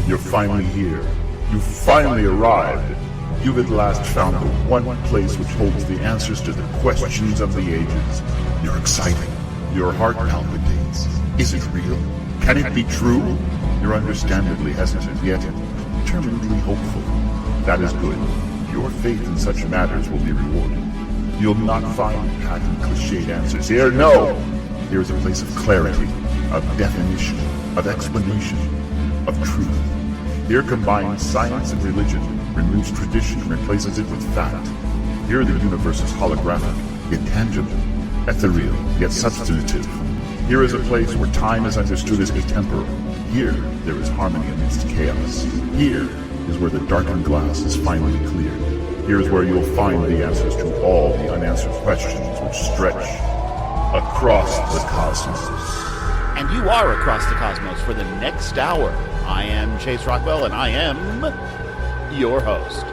You're finally here. You've finally arrived. You've at last found the one place which holds the answers to the questions of the ages. You're excited. Your heart palpitates. Is it real? Can it be true? You're understandably hesitant, yet determinedly hopeful. That is good. Your faith in such matters will be rewarded. You'll not find pat and cliched answers here. No! Here is a place of clarity, of definition, of explanation, of truth. Here combines science and religion, removes tradition and replaces it with fact. Here the universe is holographic, yet tangible, ethereal, yet substantive. Here is a place where time is understood as atemporal. Here there is harmony amidst chaos. Here is where the darkened glass is finally cleared. Here is where you'll find the answers to all the unanswered questions which stretch across the cosmos. And you are across the cosmos for the next hour. I am Chase Rockwell, and I am your host.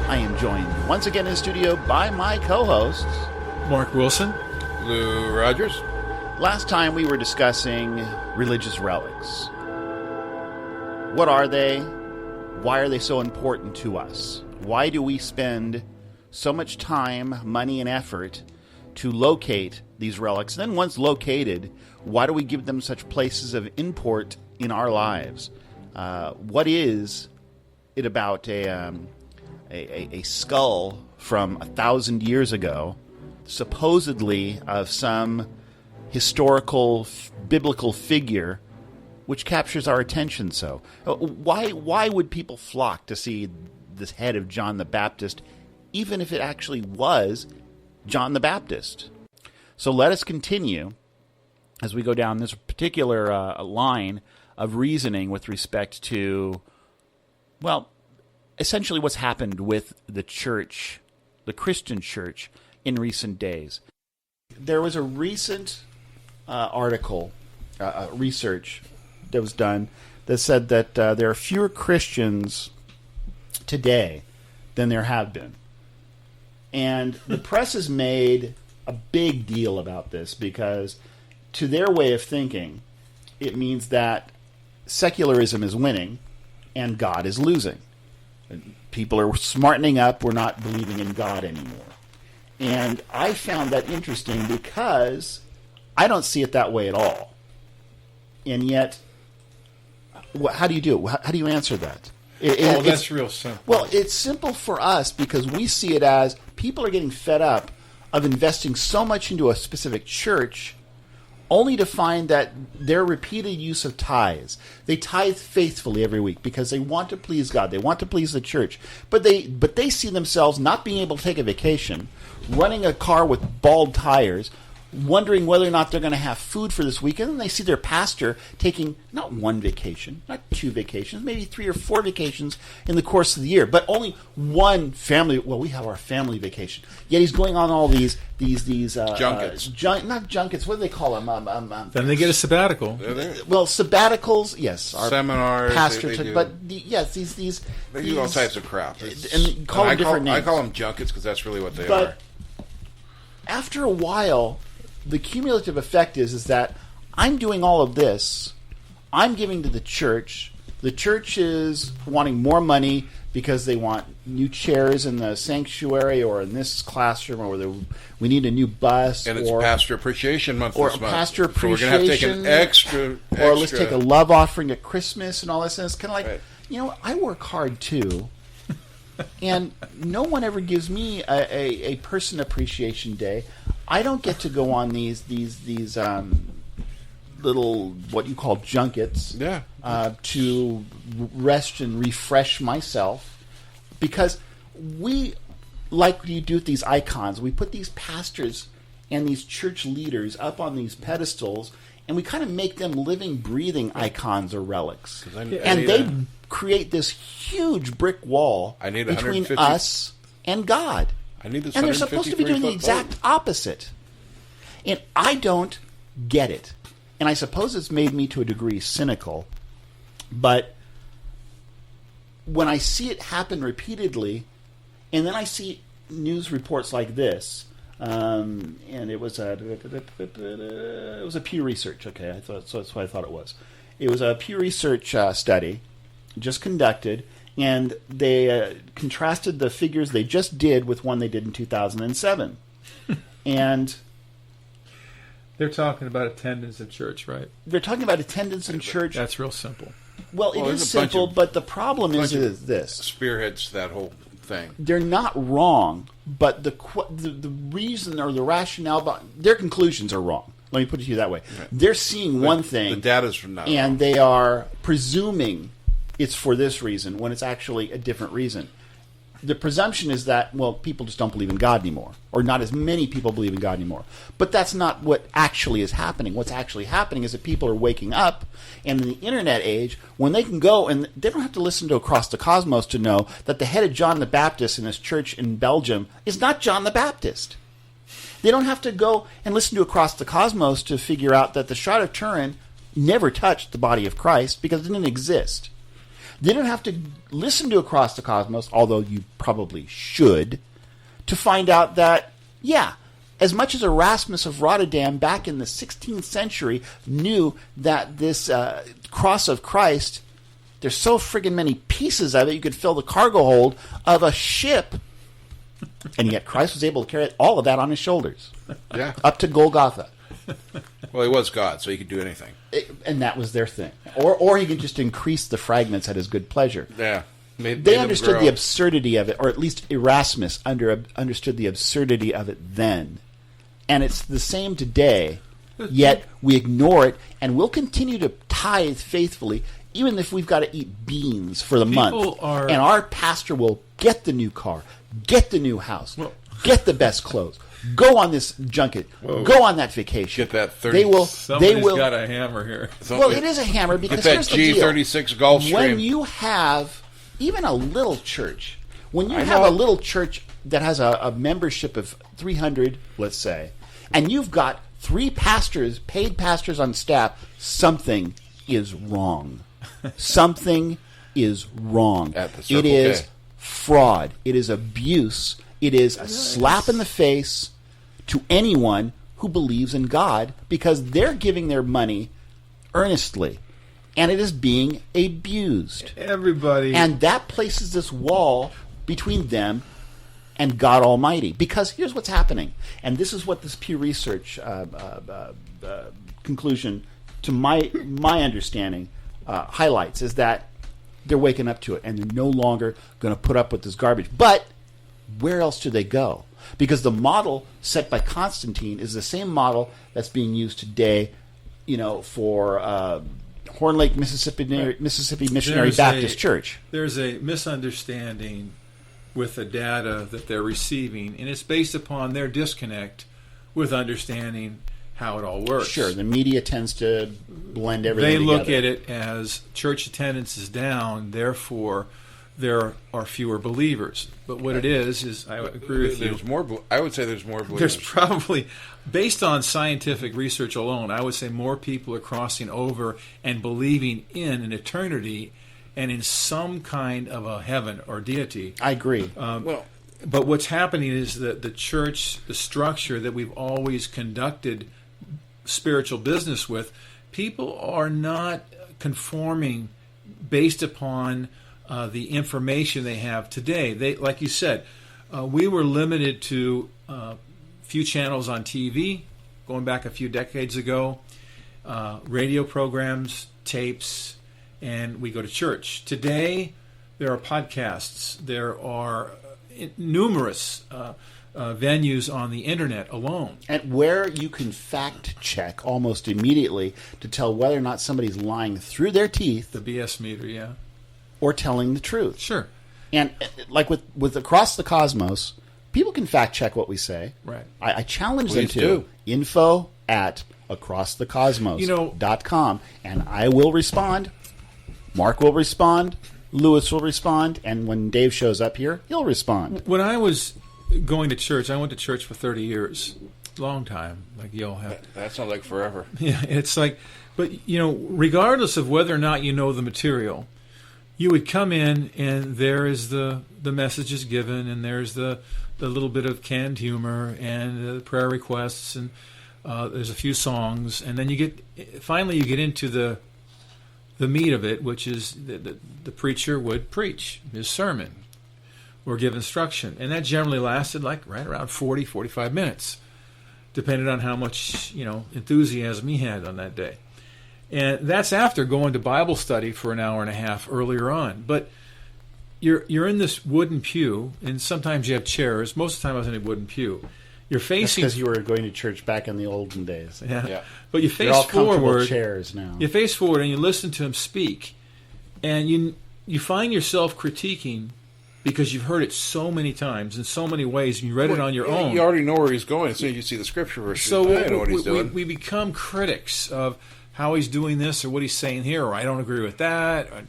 I am joined once again in studio by my co-hosts, Mark Wilson, Lou Rodgers. Last time we were discussing religious relics. What are they? Why are they so important to us? Why do we spend so much time, money, and effort to locate these relics? And then once located, why do we give them such places of import in our lives? What is it about a skull from 1,000 years ago, supposedly of some historical, biblical figure, which captures our attention so? Why would people flock to see this head of John the Baptist, even if it actually was John the Baptist? So let us continue as we go down this particular line of reasoning with respect to, well, essentially what's happened with the church, the Christian church, in recent days. There was a recent article, research that was done that said that there are fewer Christians today than there have been. And the press has made a big deal about this because, to their way of thinking, it means that secularism is winning and God is losing. People are smartening up. We're not believing in God anymore. And I found that interesting because I don't see it that way at all. And yet, how do you do it? How do you answer that? That's real simple. Well, it's simple for us because we see it as people are getting fed up of investing so much into a specific church only to find that their repeated use of tithes, they tithe faithfully every week because they want to please God, they want to please the church, but they see themselves not being able to take a vacation, running a car with bald tires, wondering whether or not they're going to have food for this weekend, and they see their pastor taking not one vacation, not two vacations, maybe 3 or 4 vacations in the course of the year, but only one family. Well, we have our family vacation. Yet he's going on all these junkets. Not junkets. What do they call them? Then they get a sabbatical. Well, sabbaticals, yes. Our seminars. Pastor they do. But yes, these They do all types of crap. And call them different names. I call them junkets because that's really what they but are. After a while, the cumulative effect is that I'm doing all of this. I'm giving to the church. The church is wanting more money because they want new chairs in the sanctuary or in this classroom, or we need a new bus. And it's Pastor Appreciation Month or this month. Pastor Appreciation. So we're going to have to take an extra. Or let's take a love offering at Christmas and all this. And it's kind of like, right. I work hard too. And no one ever gives me a person appreciation day. I don't get to go on these little what you call junkets to rest and refresh myself, because we, like you do with these icons, we put these pastors and these church leaders up on these pedestals, and we kind of make them living, breathing icons or relics. And they create this huge brick wall between us and God. And they're supposed to be doing the exact opposite. And I don't get it. And I suppose it's made me to a degree cynical. But when I see it happen repeatedly, and then I see news reports like this, and it was a Pew Research. Okay, so that's what I thought it was. It was a Pew Research study just conducted, and they contrasted the figures they just did with one they did in 2007. And They're talking about attendance at church, right? they're talking about attendance in church. That's real simple. Well, it there's is a bunch simple, of- but the problem is this. Spearheads that whole thing. They're not wrong, but the reason or the rationale, their conclusions are wrong. Let me put it to you that way. Right. They're seeing one thing, The data's from now. and they are presuming it's for this reason when it's actually a different reason. The presumption is that, well, people just don't believe in God anymore, or not as many people believe in God anymore. But that's not what actually is happening. What's actually happening is that people are waking up, and in the internet age, when they can go, and they don't have to listen to Across the Cosmos to know that the head of John the Baptist in this church in Belgium is not John the Baptist. They don't have to go and listen to Across the Cosmos to figure out that the Shroud of Turin never touched the body of Christ because it didn't exist. They don't have to listen to Across the Cosmos, although you probably should, to find out that, yeah, as much as Erasmus of Rotterdam back in the 16th century knew that this cross of Christ, there's so friggin' many pieces of it, you could fill the cargo hold of a ship, and yet Christ was able to carry all of that on his shoulders, Yeah. up to Golgotha. Well, he was God, so he could do anything. And that was their thing. Or he could just increase the fragments at his good pleasure. Yeah. They Made them understood grow. the absurdity of it, or at least Erasmus understood the absurdity of it then. And it's the same today, yet we ignore it, and we'll continue to tithe faithfully, even if we've got to eat beans for the month. And our pastor will get the new car, get the new house, get the best clothes, go on this junket, go on that vacation. Get that 30. They will. Somebody's got a hammer here. Well, it is a hammer because Get here's that the deal. G36 Gulfstream. When you have even a little church, when you I have know. a little church that has a membership of 300, let's say, and you've got 3 pastors, paid pastors on staff, something is wrong. Something is wrong. At the Circle It is K. fraud. It is abuse. It is a slap in the face to anyone who believes in God because they're giving their money earnestly, and it is being abused. Everybody. And that places this wall between them and God Almighty. Because here's what's happening, and this is what this Pew Research conclusion, to my understanding, highlights, is that they're waking up to it, and they're no longer going to put up with this garbage. But where else do they go? Because the model set by Constantine is the same model that's being used today, for Horn Lake, Mississippi Missionary Baptist Church. There's a misunderstanding with the data that they're receiving, and it's based upon their disconnect with understanding how it all works. Sure, the media tends to blend everything They look together. at it as church attendance is down, therefore there are fewer believers. But what it is I agree with you. There's more. I would say there's more believers. There's probably, based on scientific research alone, I would say more people are crossing over and believing in an eternity and in some kind of a heaven or deity. I agree. But what's happening is that the church, the structure that we've always conducted spiritual business with, people are not conforming based upon the information they have today. They, like you said, we were limited to few channels on TV, going back a few decades ago, radio programs, tapes, and we go to church. Today, there are podcasts. There are numerous venues on the internet alone. And where you can fact check almost immediately to tell whether or not somebody's lying through their teeth The BS meter, yeah. or telling the truth. Sure. And like with Across the Cosmos, people can fact check what we say. Right. I challenge them Please to do. info@acrossthecosmos.com, and I will respond. Mark will respond. Lewis will respond. And when Dave shows up here, he'll respond. When I was going to church, I went to church for 30 years. Long time, like y'all have. That sounds like forever. Yeah, it's like, but regardless of whether or not you know the material, you would come in and there is the message is given, and there's the little bit of canned humor and the prayer requests, and there's a few songs, and then finally you get into the the meat of it, which is the preacher would preach his sermon or give instruction. And that generally lasted like right around 40, 45 minutes, depending on how much, enthusiasm he had on that day. And that's after going to Bible study for an hour and a half earlier on. But you're in this wooden pew, and sometimes you have chairs. Most of the time I was in a wooden pew. You're facing... because you were going to church back in the olden days. Yeah. But you face They're all comfortable forward. chairs now. You face forward and you listen to him speak, and you find yourself critiquing because you've heard it so many times in so many ways, and you read it on your own. You already know where he's going as soon as you see the scripture verse. So I know what he's doing. we become critics of how he's doing this or what he's saying here, or I don't agree with that, or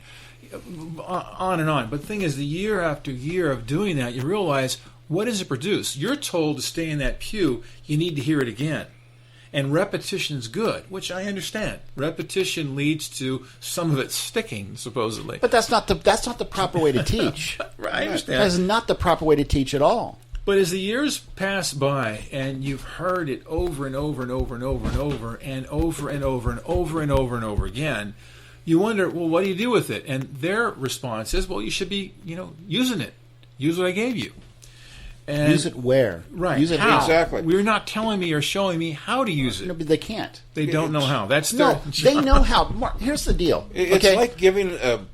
on and on. But the thing is, the year after year of doing that, you realize, what does it produce? You're told to stay in that pew, you need to hear it again. And repetition's good, which I understand. Repetition leads to some of it sticking, supposedly. But that's not the proper way to teach. Right, I understand. That is not the proper way to teach at all. But as the years pass by and you've heard it over and over and over and over and over and over and over and over and over and over again, you wonder, well, what do you do with it? And their response is, well, you should be, using it. Use what I gave you. And use it where? Right. Use it how? Exactly. We're not telling me or showing me how to use it. No, but they can't. They don't know how. That's No, their they know how. Mark, here's the deal. It's okay? like giving an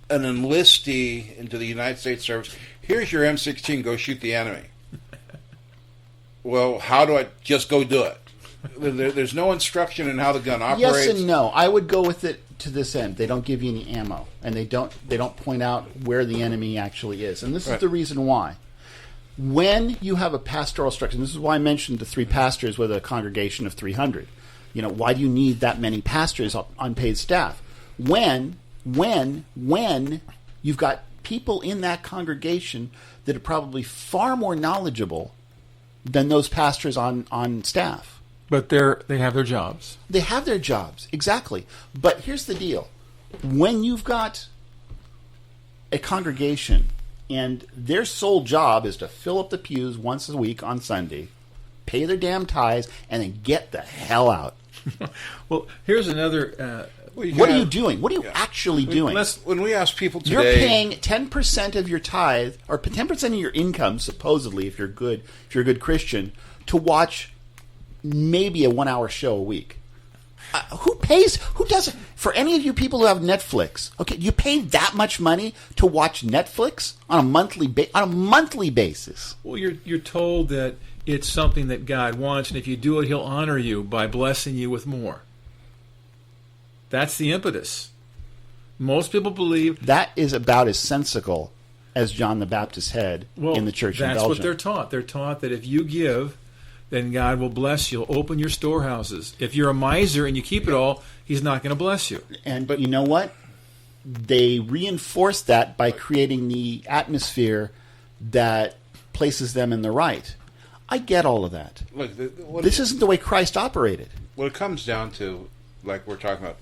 enlistee into the United States service. Here's your M16. Go shoot the enemy. Well, how do I just go do it? There's no instruction in how the gun operates. Yes and no. I would go with it to this end. They don't give you any ammo, and they don't point out where the enemy actually is. And this is the reason why. When you have a pastoral structure, and this is why I mentioned the 3 pastors with a congregation of 300. Why do you need that many pastors on paid staff? When you've got people in that congregation that are probably far more knowledgeable than those pastors on staff. But they have their jobs. They have their jobs, exactly. But here's the deal. When you've got a congregation and their sole job is to fill up the pews once a week on Sunday, pay their damn tithes, and then get the hell out. Well, here's another... what are you doing? What are you actually doing? When we ask people today... You're paying 10% of your tithe, or 10% of your income, supposedly, if you're a good Christian, to watch maybe a 1-hour show a week. Who does it? For any of you people who have Netflix, okay, you pay that much money to watch Netflix on a monthly basis. Well, you're told that it's something that God wants, and if you do it, He'll honor you by blessing you with more. That's the impetus. Most people believe that is about as sensical as John the Baptist's head in the church in Belgium. That's what they're taught. They're taught that if you give, then God will bless you. He'll open your storehouses. If you're a miser and you keep it all, He's not going to bless you. But you know what? They reinforce that by creating the atmosphere that places them in the right. I get all of that. Look, this isn't the way Christ operated. What it comes down to, like we're talking about,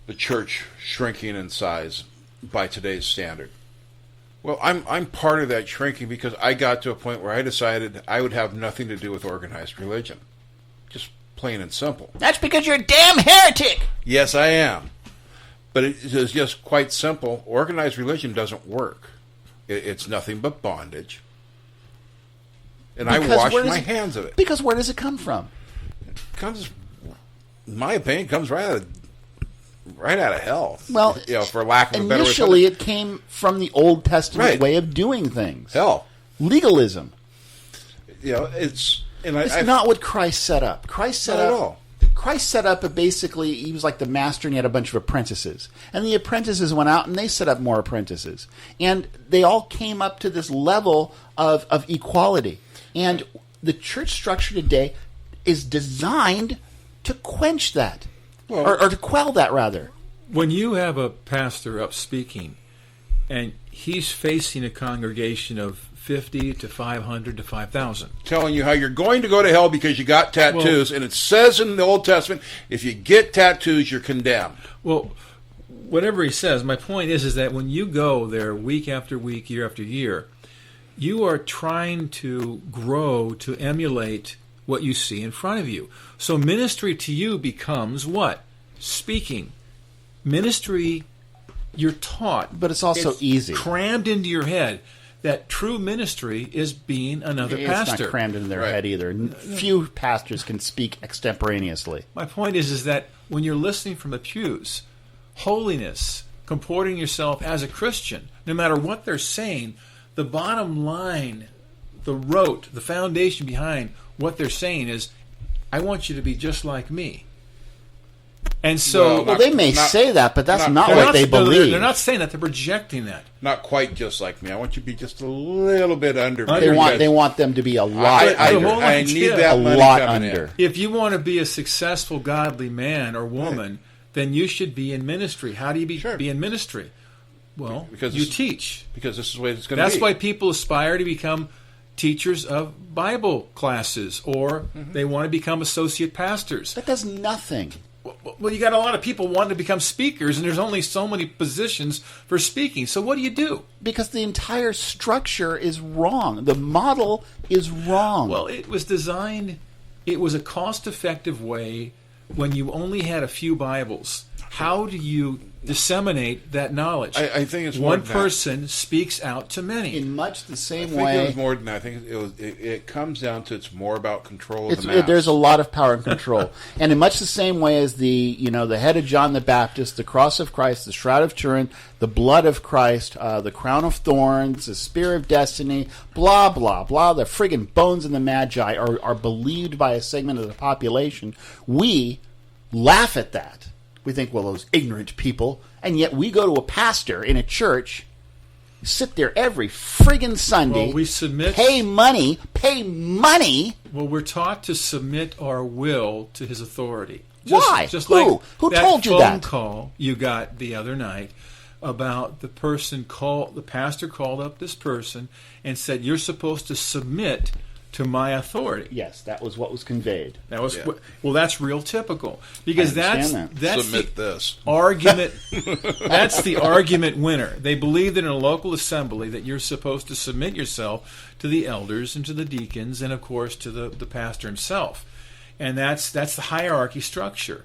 the church shrinking in size by today's standard. Well, I'm part of that shrinking because I got to a point where I decided I would have nothing to do with organized religion. Just plain and simple. That's because you're a damn heretic! Yes, I am. But it is just quite simple. Organized religion doesn't work. It's nothing but bondage. And I wash my hands of it. Because where does it come from? It comes, in my opinion, comes right out of hell. Well, for lack of a better word. Initially, it came from the Old Testament way of doing things. Hell, legalism. It's not what Christ set up. Christ set up basically, he was like the master and he had a bunch of apprentices. And the apprentices went out and they set up more apprentices. And they all came up to this level of equality. And the church structure today is designed to quench that. Or to quell that, rather. When you have a pastor up speaking and he's facing a congregation of 50 to 500 to 5,000. Telling you how you're going to go to hell because you got tattoos. And it says in the Old Testament, if you get tattoos, you're condemned. Well, whatever he says, my point is that when you go there week after week, year after year, you are trying to grow to emulate what you see in front of you. So ministry to you becomes what? Speaking, Ministry, you're taught. But it's also easy. Crammed into your head that true ministry is being another pastor. It's not crammed into their Right. head either. Few pastors can speak extemporaneously. My point is that when you're listening from the pews, holiness, comporting yourself as a Christian, no matter what they're saying, the bottom line, the rote, the foundation behind what they're saying is, I want you to be just like me. And so... Well, they may say that, but that's not they're what not- they believe. They're not saying that, they're projecting that. Not quite just like me. I want you to be just a little bit under me. They want them to be a lot I under. I need idea- that a money lot coming under. in. If you want to be a successful, godly man or woman, then you should be in ministry. How do you be in ministry? Well, Because you it's- teach. Because this is the way it's going to be. That's why people aspire to become teachers of Bible classes, or they want to become associate pastors. That does nothing. Well, you got a lot of people wanting to become speakers, and there's only so many positions for speaking. So what do you do? Because the entire structure is wrong. The model is wrong. Well, it was designed, it was a cost-effective way when you only had a few Bibles. How do you disseminate that knowledge? I think it's more one than that. person speaks out to many. in much the I same think way, it was more than that. I think it comes down to it's more about control of the mass. there's a lot of power and control. And in much the same way as the head of John the Baptist, the cross of Christ, the shroud of Turin, the blood of Christ, the crown of thorns, the spear of destiny, blah, blah, blah, the friggin' bones and the magi are believed by a segment of the population. We laugh at that. We think, well, those ignorant people. And yet we go to a pastor in a church, sit there every friggin' Sunday, Well, we submit- pay money. Well, we're taught to submit our will to his authority. Why? Just Who? like Who that told you phone that? call you got the other night about the pastor called up this person and said, you're supposed to submit to my authority. Yes, that was what was conveyed. That was Yeah. well. That's real typical because I that's understand that's Submit the this. argument. That's the argument winner. They believe that in a local assembly that you're supposed to submit yourself to the elders and to the deacons and of course to the pastor himself, and that's the hierarchy structure.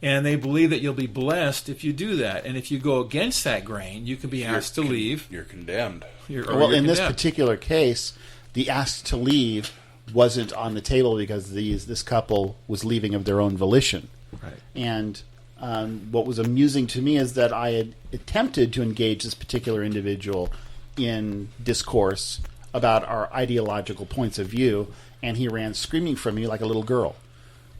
And they believe that you'll be blessed if you do that, and if you go against that grain, you can be asked to leave. You're condemned. Well, in this particular case, the ask to leave wasn't on the table because this couple was leaving of their own volition. Right. And what was amusing to me is that I had attempted to engage this particular individual in discourse about our ideological points of view, and he ran screaming from me like a little girl.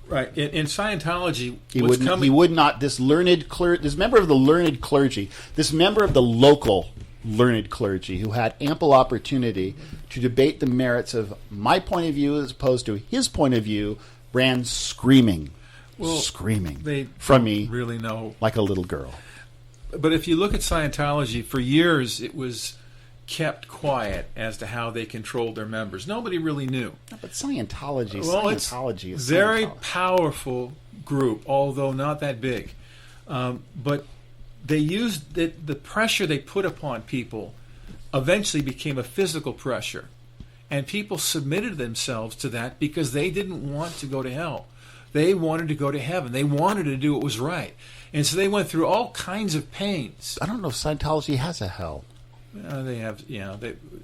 Right. In Scientology, He would not. This member of the learned clergy, this member of the local learned clergy, who had ample opportunity to debate the merits of my point of view as opposed to his point of view, ran screaming they from me really know. like a little girl. But if you look at Scientology, for years it was kept quiet as to how they controlled their members. Nobody really knew. But Scientology is very Scientology. powerful group, although not that big. But they used the pressure they put upon people eventually became a physical pressure. And people submitted themselves to that because they didn't want to go to hell. They wanted to go to heaven. They wanted to do what was right. And so they went through all kinds of pains. I don't know if Scientology has a hell. They have,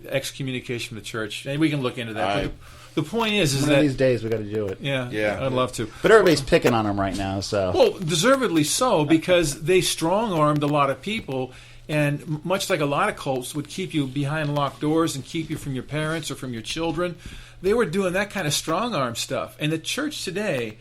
excommunication from the church. And we can look into that. But the point is One that of these days we got to do it. yeah, I'd love to. But everybody's picking on them right now, so. Well, deservedly so, because they strong-armed a lot of people, and much like a lot of cults would keep you behind locked doors and keep you from your parents or from your children, they were doing that kind of strong-arm stuff. And the church today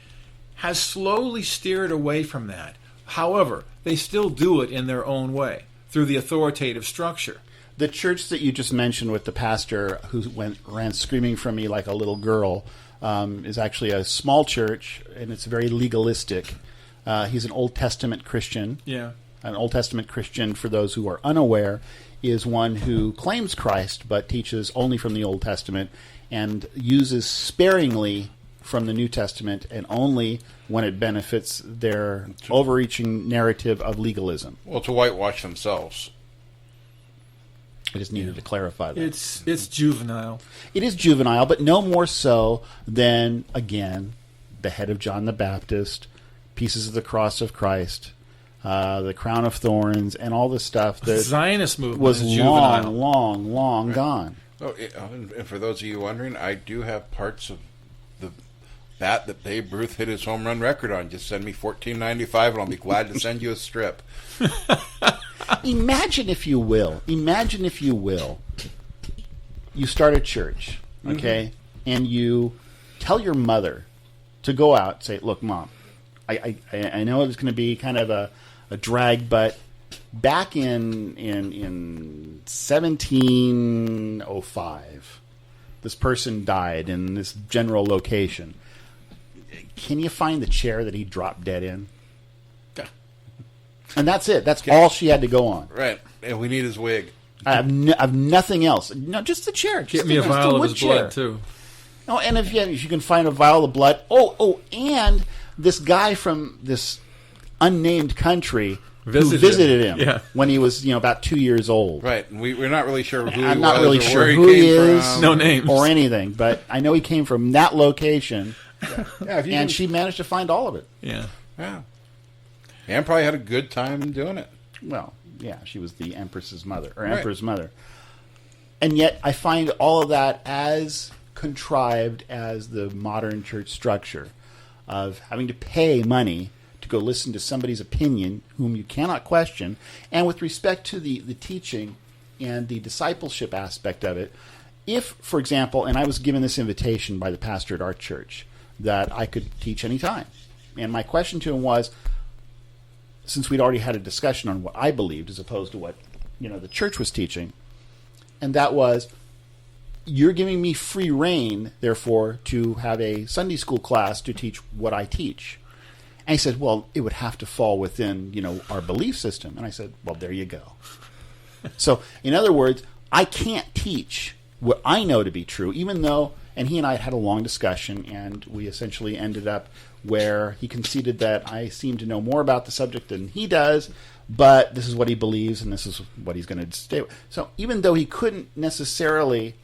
has slowly steered away from that. However, they still do it in their own way, through the authoritative structure. The church that you just mentioned with the pastor who ran screaming from me like a little girl is actually a small church, and it's very legalistic. He's an Old Testament Christian. Yeah. An Old Testament Christian, for those who are unaware, is one who claims Christ but teaches only from the Old Testament and uses sparingly from the New Testament and only when it benefits their overreaching narrative of legalism. Well, to whitewash themselves. I just needed to clarify that. It's juvenile. It is juvenile, but no more so than, again, the head of John the Baptist, pieces of the cross of Christ, the Crown of Thorns, and all the stuff that Zionist movement was is long, juvenile. long gone. Oh, and for those of you wondering, I do have parts of the bat that Babe Ruth hit his home run record on. Just send me $14.95 and I'll be glad to send you a strip. Imagine if you will, you start a church, okay, and you tell your mother to go out, say, look, Mom, I know it's going to be kind of a drag, but back in 1705, this person died in this general location. Can you find the chair that he dropped dead in? Yeah. And that's it. That's all she had to go on. Right. And we need his wig. I have nothing else. No, just the chair. Get me a vial of his blood, too. Oh, and if you can find a vial of blood. And this guy from this unnamed country visited him when he was about 2 years old. Right. And we're not really sure who I'm he not was really or sure where who he is. from. No names. Or anything. But I know he came from that location. Yeah, And she managed to find all of it. Yeah. Yeah. And probably had a good time doing it. Well, yeah, she was the Empress's mother, or Right. Emperor's mother. And yet I find all of that as contrived as the modern church structure of having to pay money to go listen to somebody's opinion whom you cannot question. And with respect to the teaching and the discipleship aspect of it, if, for example, and I was given this invitation by the pastor at our church, that I could teach anytime. And my question to him was, since we'd already had a discussion on what I believed as opposed to what the church was teaching, and that was, you're giving me free reign, therefore, to have a Sunday school class to teach what I teach. And he said, well, it would have to fall within, our belief system. And I said, well, there you go. So, in other words, I can't teach what I know to be true, even though, and he and I had a long discussion, and we essentially ended up where he conceded that I seem to know more about the subject than he does, but this is what he believes, and this is what he's going to stay with. So even though he couldn't necessarily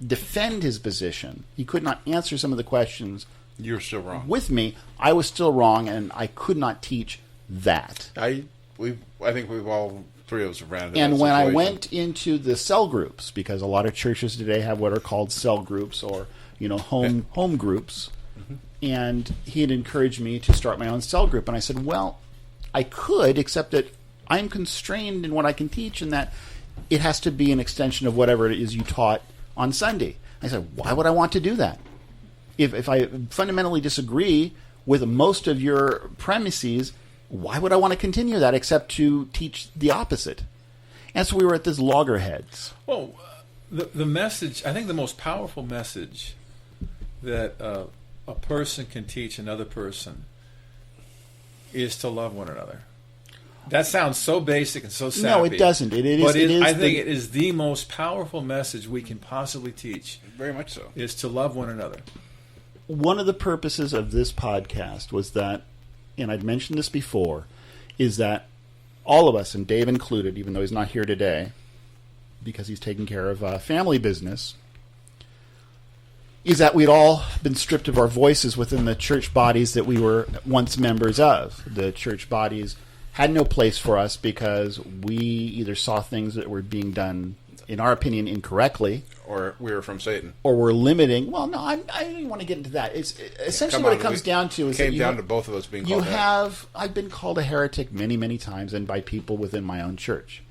defend his position, he could not answer some of the questions You're still wrong. with me, I was still wrong, and I could not teach that. I think we've all three of us have ran into And that when I situation. went into the cell groups, because a lot of churches today have what are called cell groups or home groups, and he had encouraged me to start my own cell group, and I said, well, I could, except that I'm constrained in what I can teach, and that it has to be an extension of whatever it is you taught on Sunday. I said, why would I want to do that? If I fundamentally disagree with most of your premises, why would I want to continue that except to teach the opposite? And so we were at this loggerheads. Well, the message, I think the most powerful message that a person can teach another person is to love one another. That sounds so basic and so sappy. No, it doesn't. It is. I think it is the most powerful message we can possibly teach. Very much so. Is to love one another. One of the purposes of this podcast was that, and I'd mentioned this before, is that all of us, and Dave included, even though he's not here today, because he's taking care of family business, is that we'd all been stripped of our voices within the church bodies that we were once members of. The church bodies had no place for us because we either saw things that were being done, in our opinion, incorrectly, Or we were from Satan. or were limiting. Well, no, I don't even want to get into that. It's essentially what it comes down to is that came down to both of us being you called that. have. I've been called a heretic many, many times, and by people within my own church.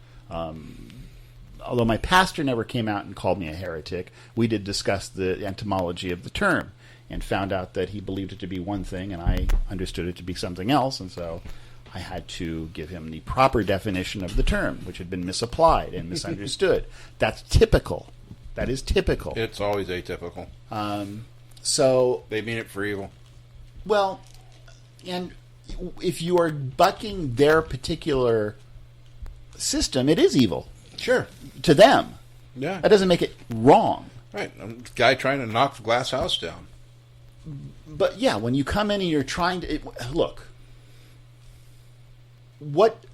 Although my pastor never came out and called me a heretic, we did discuss the etymology of the term and found out that he believed it to be one thing, and I understood it to be something else, and so I had to give him the proper definition of the term, which had been misapplied and misunderstood. That's typical. That is typical. It's always atypical. So, They mean it for evil. well, and if you are bucking their particular system, it is evil Sure. to them. Yeah. That doesn't make it wrong. Right. A guy trying to knock the glass house down. But yeah, when you come in and you're trying to look, what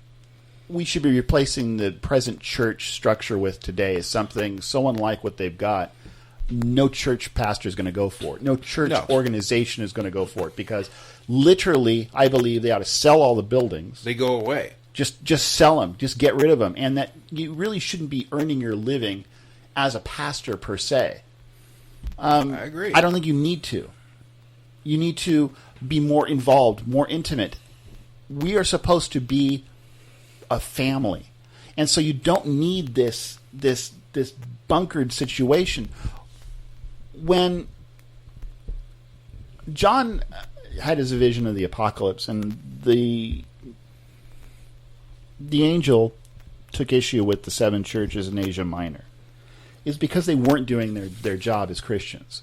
we should be replacing the present church structure with today is something so unlike what they've got. no church pastor is going to go for it. No church No. organization is going to go for it, because literally, I believe they ought to sell all the buildings. They go away. Just sell them. Just get rid of them. And that you really shouldn't be earning your living as a pastor per se. I agree. I don't think you need to. You need to be more involved, more intimate. We are supposed to be a family. And so you don't need this bunkered situation. When John had his vision of the apocalypse, and the angel took issue with the 7 churches in Asia Minor, is because they weren't doing their job as Christians.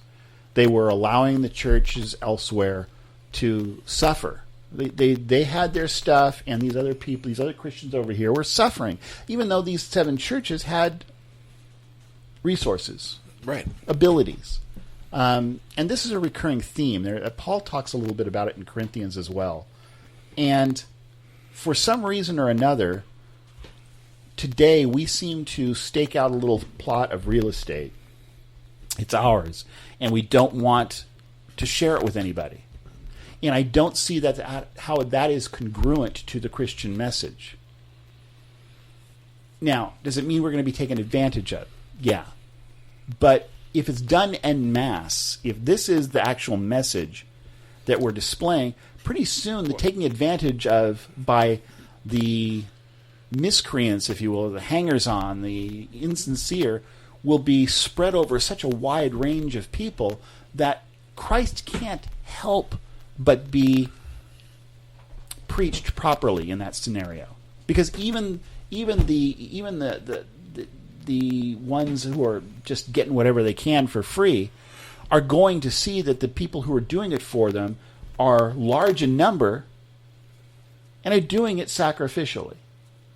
They were allowing the churches elsewhere to suffer. They had their stuff, and these other people, these other Christians over here, were suffering, even though these 7 churches had resources, Right. abilities. And this is a recurring theme. Paul talks a little bit about it in Corinthians as well. And for some reason or another, today we seem to stake out a little plot of real estate. It's ours, and we don't want to share it with anybody. And I don't see how that is congruent to the Christian message. Now, does it mean we're going to be taken advantage of? Yeah. But if it's done en masse, if this is the actual message that we're displaying, pretty soon the taking advantage of by the miscreants, if you will, the hangers-on, the insincere, will be spread over such a wide range of people that Christ can't help but be preached properly in that scenario. Because even the ones who are just getting whatever they can for free are going to see that the people who are doing it for them are large in number and are doing it sacrificially.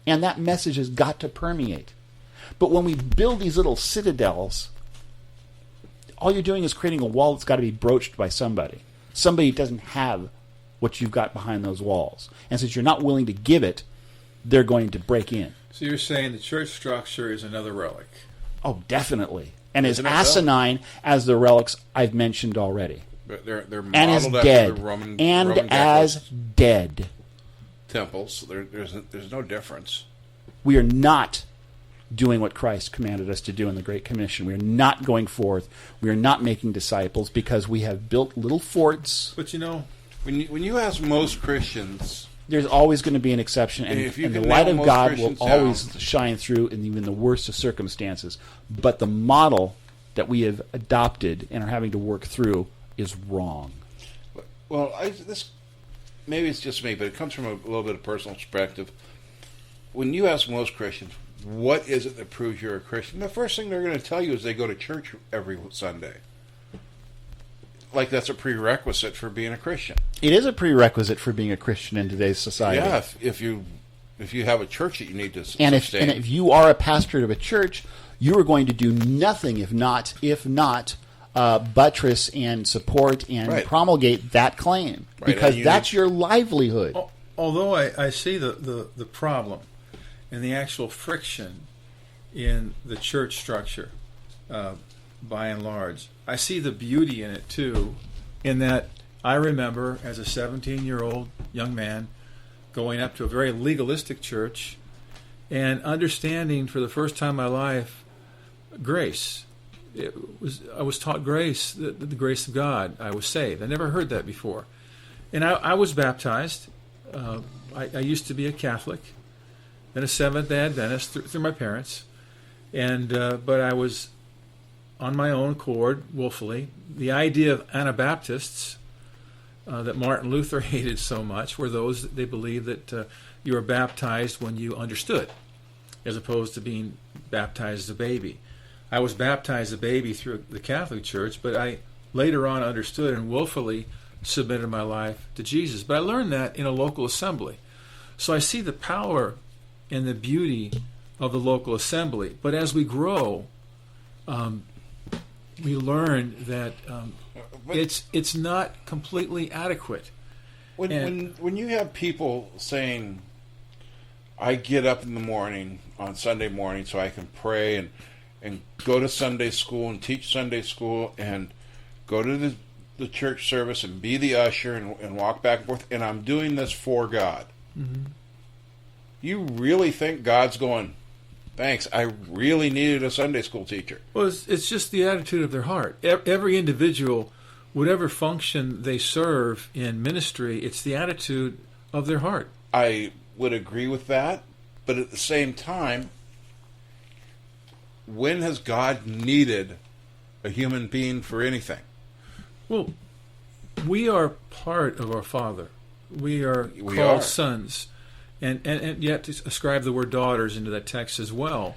And that message has got to permeate. But when we build these little citadels, all you're doing is creating a wall that's got to be broached by somebody. Somebody doesn't have what you've got behind those walls. And since you're not willing to give it, they're going to break in. So you're saying the church structure is another relic? Oh, definitely. And as Isn't it so? asinine as the relics I've mentioned already. They're And as modeled after dead. the Roman as Catholic dead. temples. There's no difference. We are not doing what Christ commanded us to do in the Great Commission. We are not going forth. We are not making disciples because we have built little forts. But you know, When you ask most Christians, There's always going to be an exception, and If you the can light nail of most God Christians will always shine through in even the worst of circumstances. But the model that we have adopted and are having to work through is wrong. well, this maybe it's just me, but it comes from a little bit of personal perspective. When you ask most Christians, what is it that proves you're a Christian? The first thing they're going to tell you is they go to church every Sunday. Like that's a prerequisite for being a Christian. It is a prerequisite for being a Christian in today's society. Yeah, if you have a church that you need to And sustain. if you are a pastor of a church, you are going to do nothing if not buttress and support and Right. promulgate that claim, Right, because and you that's need- your livelihood. although I see the problem and the actual friction in the church structure, by and large, I see the beauty in it too, in that I remember as a 17-year-old young man going up to a very legalistic church and understanding for the first time in my life grace. I was taught grace, the grace of God. I was saved. I never heard that before. And I was baptized. I used to be a Catholic, then a Seventh-day Adventist through my parents, and but I was on my own accord, willfully. The idea of Anabaptists that Martin Luther hated so much were those that they believed that you were baptized when you understood, as opposed to being baptized as a baby. I was baptized as a baby through the Catholic Church, but I later on understood and willfully submitted my life to Jesus. But I learned that in a local assembly. So I see the power and the beauty of the local assembly. But as we grow, we learn that it's not completely adequate. When you have people saying, I get up in the morning on Sunday morning so I can pray, and and go to Sunday school and teach Sunday school and go to the church service and be the usher and walk back and forth, and I'm doing this for God. Mm-hmm. You really think God's going, thanks, I really needed a Sunday school teacher? Well, it's just the attitude of their heart. Every individual, whatever function they serve in ministry, it's the attitude of their heart. I would agree with that, but at the same time, when has God needed a human being for anything? Well, we are part of our Father. We are called sons. And yet to ascribe the word daughters into that text as well.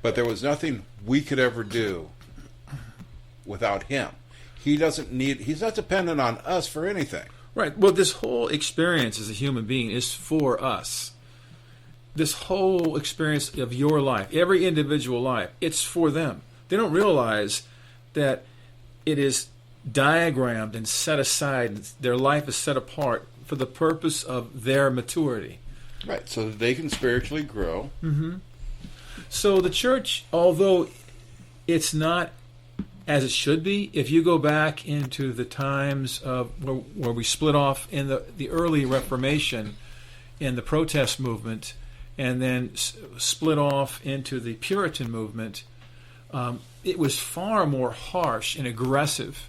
But there was nothing we could ever do without him. He's not dependent on us for anything. Right. Well, this whole experience as a human being is for us. This whole experience of your life, every individual life, it's for them. They don't realize that it is diagrammed and set aside. Their life is set apart for the purpose of their maturity. Right, so that they can spiritually grow. Mm-hmm. So the church, although it's not as it should be, if you go back into the times of where we split off in the early Reformation, in the protest movement, and then split off into the Puritan movement, it was far more harsh and aggressive,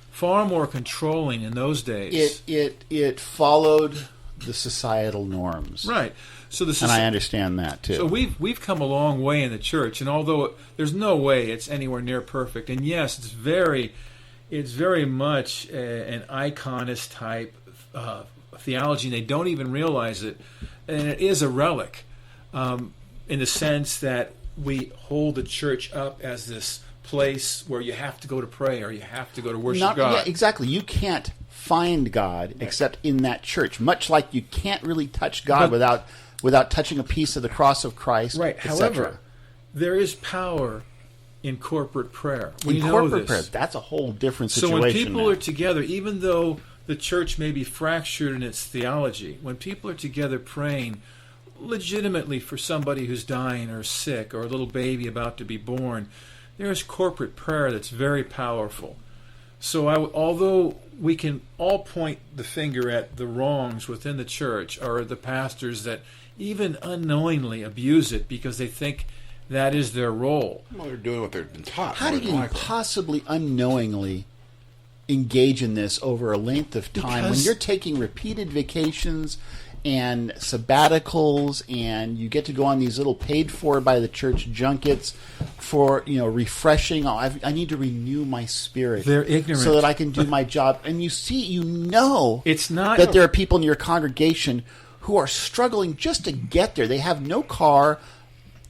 far more controlling in those days. It followed the societal norms, right? So and I understand that too. So we've come a long way in the church, and although there's no way it's anywhere near perfect, and yes, it's very much an iconist type theology, and they don't even realize it, and it is a relic in the sense that we hold the church up as this place where you have to go to pray or you have to go to worship God. Yeah, exactly. You can't find God except in that church, much like you can't really touch God without touching a piece of the cross of Christ. Right. However, there is power in corporate prayer. We know corporate this. prayer, that's a whole different situation. So when people now are together, even though the church may be fractured in its theology, when people are together praying legitimately for somebody who's dying or sick or a little baby about to be born, there is corporate prayer that's very powerful. So although we can all point the finger at the wrongs within the church or the pastors that even unknowingly abuse it because they think that is their role. Well, they're doing what they've been taught. How do you possibly unknowingly engage in this over a length of time when you're taking repeated vacations and sabbaticals, and you get to go on these little paid for by the church junkets for refreshing? I need to renew my spirit. They're ignorant so that I can do my job. And it's not that there are people in your congregation who are struggling just to get there. They have no car.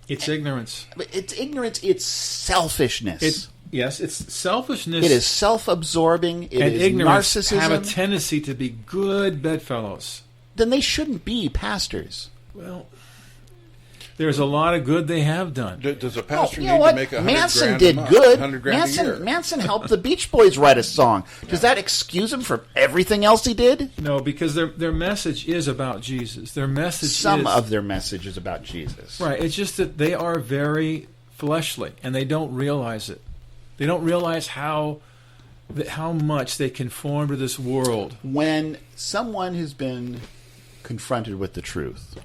It's ignorance. It's ignorance. It's selfishness. Yes, it's selfishness. It is self-absorbing. It and is ignorance narcissism. Have a tendency to be good bedfellows. Then they shouldn't be pastors. Well, there's a lot of good they have done. Does a pastor need to make $100,000 Manson did good. $100,000 a year? Manson helped the Beach Boys write a song. Does that excuse him for everything else he did? No, because their message is about Jesus. Some of their message is about Jesus. Right. It's just that they are very fleshly, and they don't realize it. They don't realize how much they conform to this world. When someone has been confronted with the truth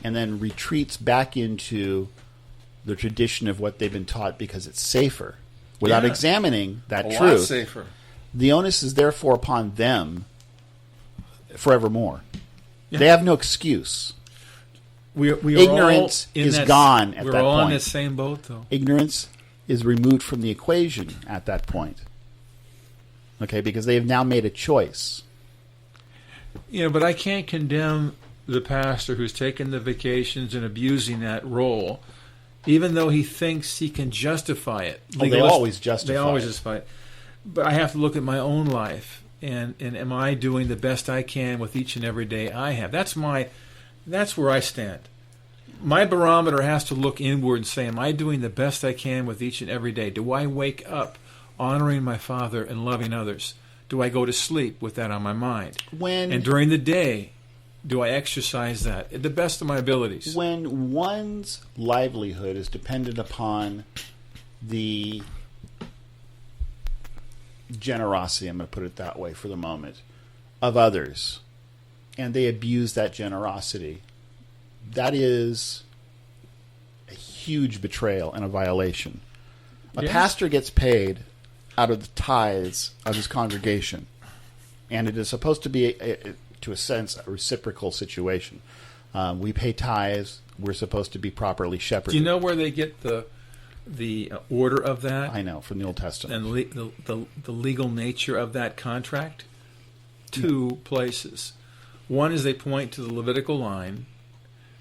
and then retreats back into the tradition of what they've been taught because it's safer, without examining that truth, lot safer. The onus is therefore upon them forevermore. Yeah. They have no excuse. Ignorance is gone at that point. We're all in the same boat, though. Ignorance is removed from the equation at that point. Okay, because they have now made a choice. But I can't condemn the pastor who's taking the vacations and abusing that role, even though he thinks he can justify it. They always justify it. But I have to look at my own life, and am I doing the best I can with each and every day I have? That's where I stand. My barometer has to look inward and say, am I doing the best I can with each and every day? Do I wake up honoring my Father and loving others? Do I go to sleep with that on my mind? And during the day, do I exercise that at the best of my abilities? When one's livelihood is dependent upon the generosity, I'm going to put it that way for the moment, of others, and they abuse that generosity, that is a huge betrayal and a violation. A pastor gets paid out of the tithes of his congregation, and it is supposed to be, to a sense, a reciprocal situation. We pay tithes. We're supposed to be properly shepherded. Do you know where they get the order of that? I know, from the Old Testament. And the legal nature of that contract? Two places. One is they point to the Levitical line,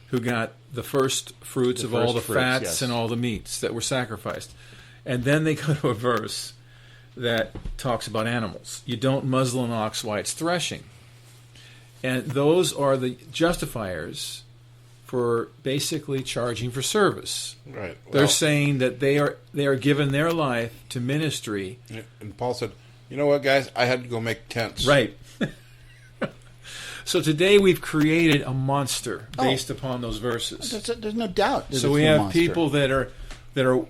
who got the first fruits of all the fats, yes, and all the meats that were sacrificed. And then they go to a verse that talks about animals. You don't muzzle an ox while it's threshing. And those are the justifiers for basically charging for service. Right. Well, They're saying that they are given their life to ministry. And Paul said, "You know what, guys? I had to go make tents." Right. So today we've created a monster based upon those verses. There's no doubt. So we have people that are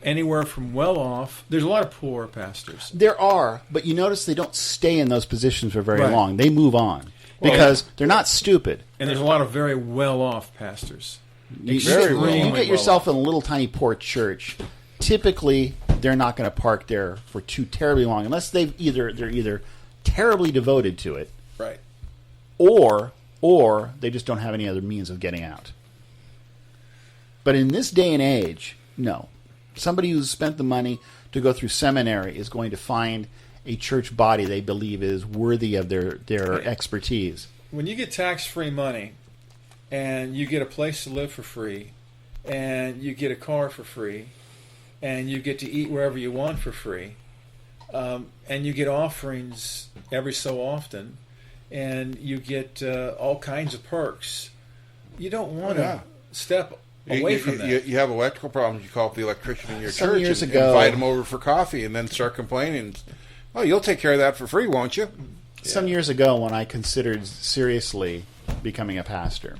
anywhere from well off. There's a lot of poor pastors. There are, but you notice they don't stay in those positions for very Right. long. They move on because they're not stupid. And there's a lot of very well off pastors. You Extremely get yourself in a little tiny poor church. Typically, they're not going to park there for too terribly long, unless they're either terribly devoted to it, Right. or they just don't have any other means of getting out. But in this day and age, no. Somebody who's spent the money to go through seminary is going to find a church body they believe is worthy of their expertise. When you get tax-free money, and you get a place to live for free, and you get a car for free, and you get to eat wherever you want for free, and you get offerings every so often, and you get all kinds of perks, you don't want to step away from that. You have electrical problems, you call up the electrician in your Some church years and ago- invite him over for coffee and then start complaining. Oh, you'll take care of that for free, won't you? Some years ago, when I considered seriously becoming a pastor,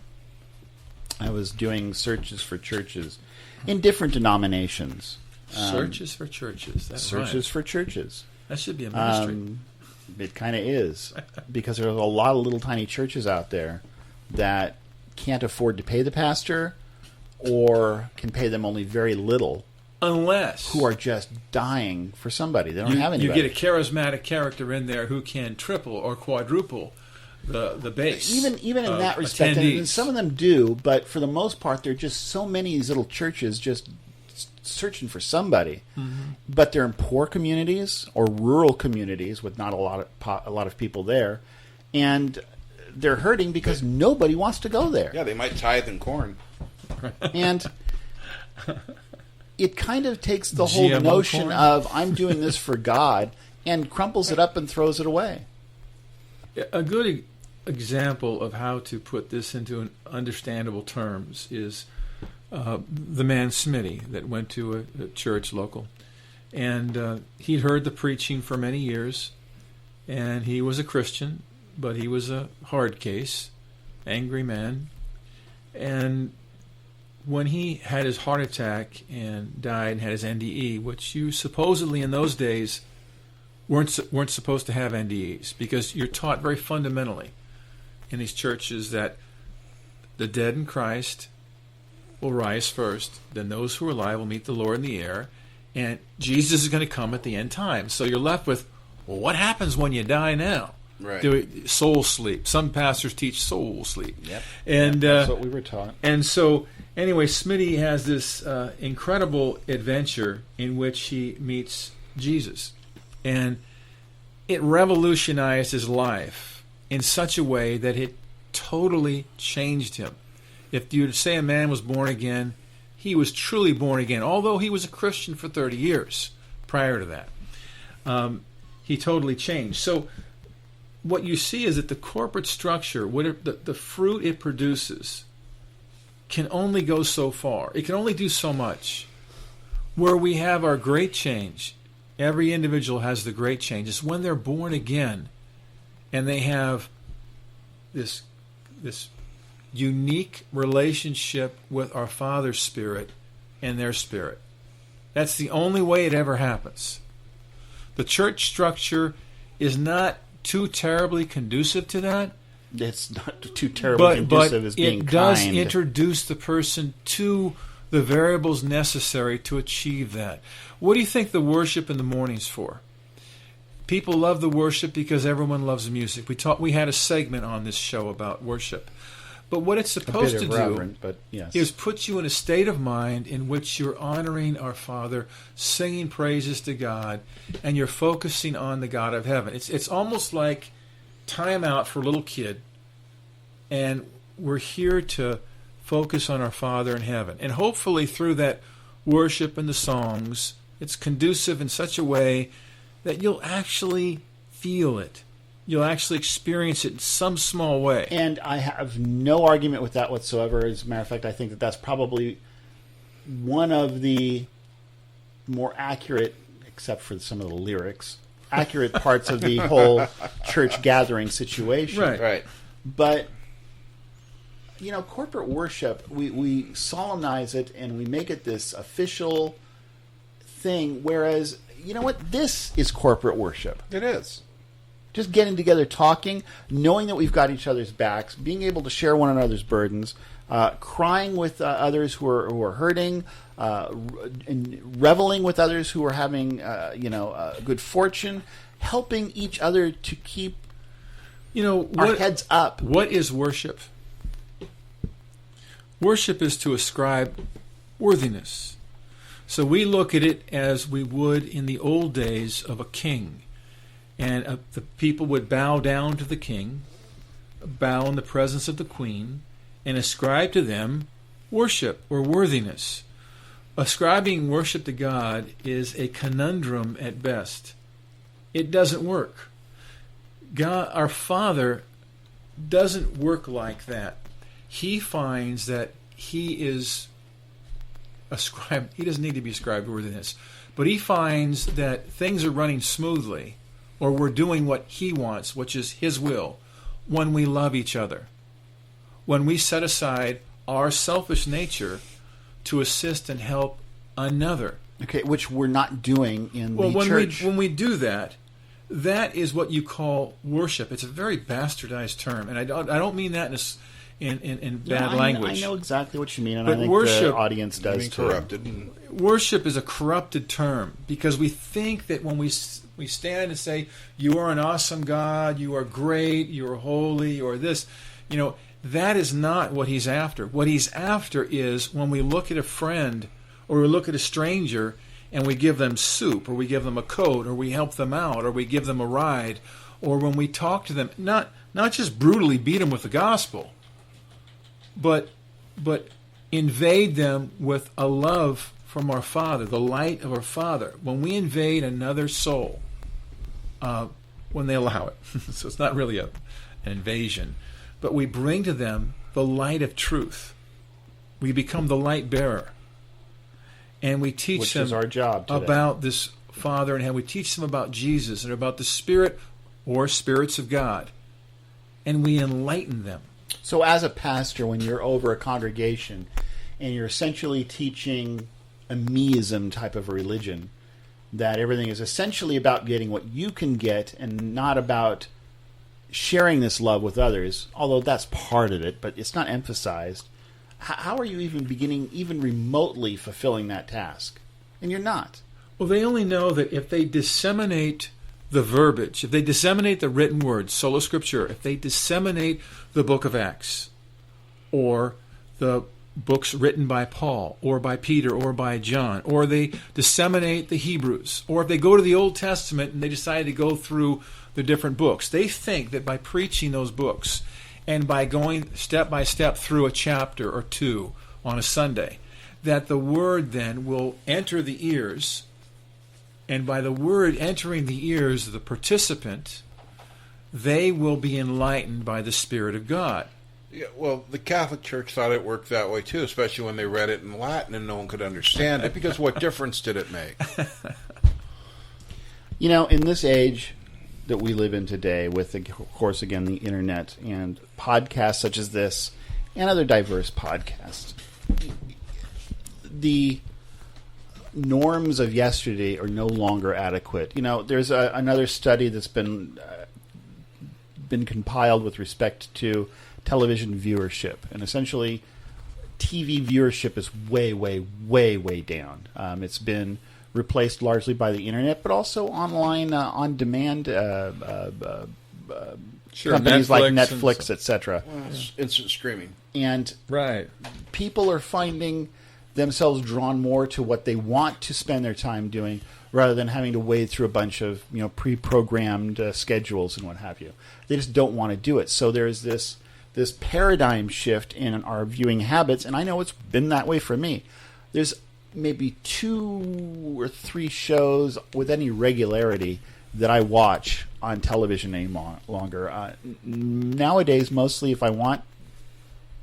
I was doing searches for churches in different denominations. Searches for churches. That's Searches right. for churches. That should be a ministry. It kind of is, because there's a lot of little tiny churches out there that can't afford to pay the pastor, or can pay them only very little, Unless who are just dying for somebody. They don't have you anybody. get a charismatic character in there who can triple or quadruple the base. Even in that respect, and some of them do, but for the most part, there are just so many of these little churches just searching for somebody. Mm-hmm. But they're in poor communities or rural communities with not a lot of people there, and they're hurting because nobody wants to go there. Yeah, they might tithe in corn. And it kind of takes the whole GMO notion corn? of I'm doing this for God and crumples it up and throws it away. A good example of how to put this into an understandable terms is the man Smitty that went to a church local, and he'd heard the preaching for many years, and he was a Christian, but he was a hard case, angry man, and when he had his heart attack and died and had his NDE, which you supposedly in those days weren't supposed to have NDEs, because you're taught very fundamentally in these churches that the dead in Christ will rise first, then those who are alive will meet the Lord in the air, and Jesus is going to come at the end time. So you're left with, well, what happens when you die now? Right. Soul sleep. Some pastors teach soul sleep. Yep. And That's what we were taught. and so, anyway, Smitty has this incredible adventure in which he meets Jesus. And it revolutionized his life in such a way that it totally changed him. If you say a man was born again, he was truly born again, although he was a Christian for 30 years prior to that. He totally changed. So what you see is that the corporate structure, the fruit it produces, can only go so far. It can only do so much. Where we have our great change, every individual has the great change, is when they're born again and they have this unique relationship with our Father's Spirit and their spirit. That's the only way it ever happens. The church structure is not too terribly conducive to that. It's not too terribly conducive as being kind. But it does kind. introduce the person to the variables necessary to achieve that. What do you think the worship in the morning's for? People love the worship because everyone loves music. We had a segment on this show about worship. But what it's supposed to do is put you in a state of mind in which you're honoring our Father, singing praises to God, and you're focusing on the God of heaven. It's almost like time out for a little kid, and we're here to focus on our Father in heaven. And hopefully through that worship and the songs, it's conducive in such a way that you'll actually feel it. You'll actually experience it in some small way. And I have no argument with that whatsoever. As a matter of fact, I think that that's probably one of the more accurate, except for some of the lyrics, accurate parts of the whole church gathering situation. Right. But, corporate worship, we solemnize it and we make it this official thing, whereas, you know what? This is corporate worship. It is. Just getting together, talking, knowing that we've got each other's backs, being able to share one another's burdens, crying with others who are hurting, and reveling with others who are having good fortune, helping each other to keep our heads up. What is worship? Worship is to ascribe worthiness. So we look at it as we would in the old days of a king. And the people would bow down to the king, bow in the presence of the queen, and ascribe to them worship or worthiness. Ascribing worship to God is a conundrum at best. It doesn't work. God, our Father, doesn't work like that. He finds that he is ascribed. He doesn't need to be ascribed worthiness, but he finds that things are running smoothly, or we're doing what he wants, which is his will, when we love each other. When we set aside our selfish nature to assist and help another. Okay, which we're not doing in the church. When we do that, that is what you call worship. It's a very bastardized term, and I don't mean that in bad language. I know exactly what you mean, and but I think worship, the audience does too. Corrupted. Worship is a corrupted term because we think that when we stand and say, you are an awesome God, you are great, you are holy, or this, that is not what he's after. What he's after is when we look at a friend or we look at a stranger and we give them soup, or we give them a coat, or we help them out, or we give them a ride, or when we talk to them, not just brutally beat them with the gospel, but invade them with a love from our Father, the light of our Father. When we invade another soul, when they allow it, so it's not really an invasion, but we bring to them the light of truth. We become the light bearer. And we teach them our job today. About this Father in heaven. We teach them about Jesus and about the Spirit or spirits of God. And we enlighten them. So as a pastor, when you're over a congregation and you're essentially teaching a meism type of a religion, that everything is essentially about getting what you can get and not about sharing this love with others, although that's part of it, but it's not emphasized, how are you even beginning, even remotely fulfilling that task? And you're not. Well, they only know that if they disseminate the verbiage, if they disseminate the written word, sola scriptura, if they disseminate the book of Acts, or the books written by Paul, or by Peter, or by John, or they disseminate the Hebrews, or if they go to the Old Testament and they decide to go through the different books, they think that by preaching those books and by going step by step through a chapter or two on a Sunday, that the word then will enter the ears, and by the word entering the ears of the participant, they will be enlightened by the Spirit of God. Yeah, well, the Catholic Church thought it worked that way too, especially when they read it in Latin and no one could understand it, because what difference did it make? In this age that we live in today, with, of course, again, the internet and podcasts such as this, and other diverse podcasts, the norms of yesterday are no longer adequate. There's another study that's been compiled with respect to television viewership, and essentially TV viewership is way, way, way, way down. It's been replaced largely by the internet, but also online on-demand companies like Netflix, etc. Instant streaming. And right, people are finding themselves drawn more to what they want to spend their time doing, rather than having to wade through a bunch of pre-programmed schedules and what have you. They just don't want to do it. So there's this paradigm shift in our viewing habits, and I know it's been that way for me. There's maybe 2 or 3 shows with any regularity that I watch on television any longer. Nowadays, mostly if I want,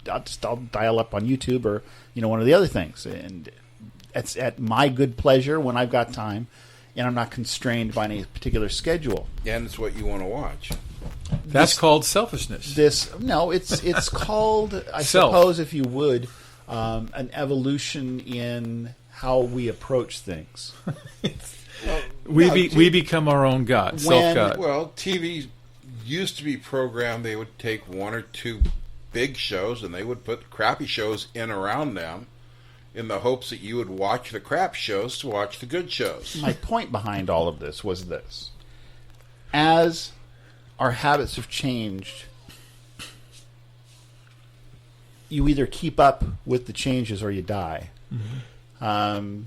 I'll dial up on YouTube or one of the other things, and it's at my good pleasure when I've got time, and I'm not constrained by any particular schedule. And it's what you want to watch. That's called selfishness. It's called, I suppose, if you would, an evolution in how we approach things. We become our own God, self-God. Well, TV used to be programmed. They would take 1 or 2 big shows, and they would put crappy shows in around them in the hopes that you would watch the crap shows to watch the good shows. My point behind all of this was this. As our habits have changed, you either keep up with the changes or you die. Mm-hmm.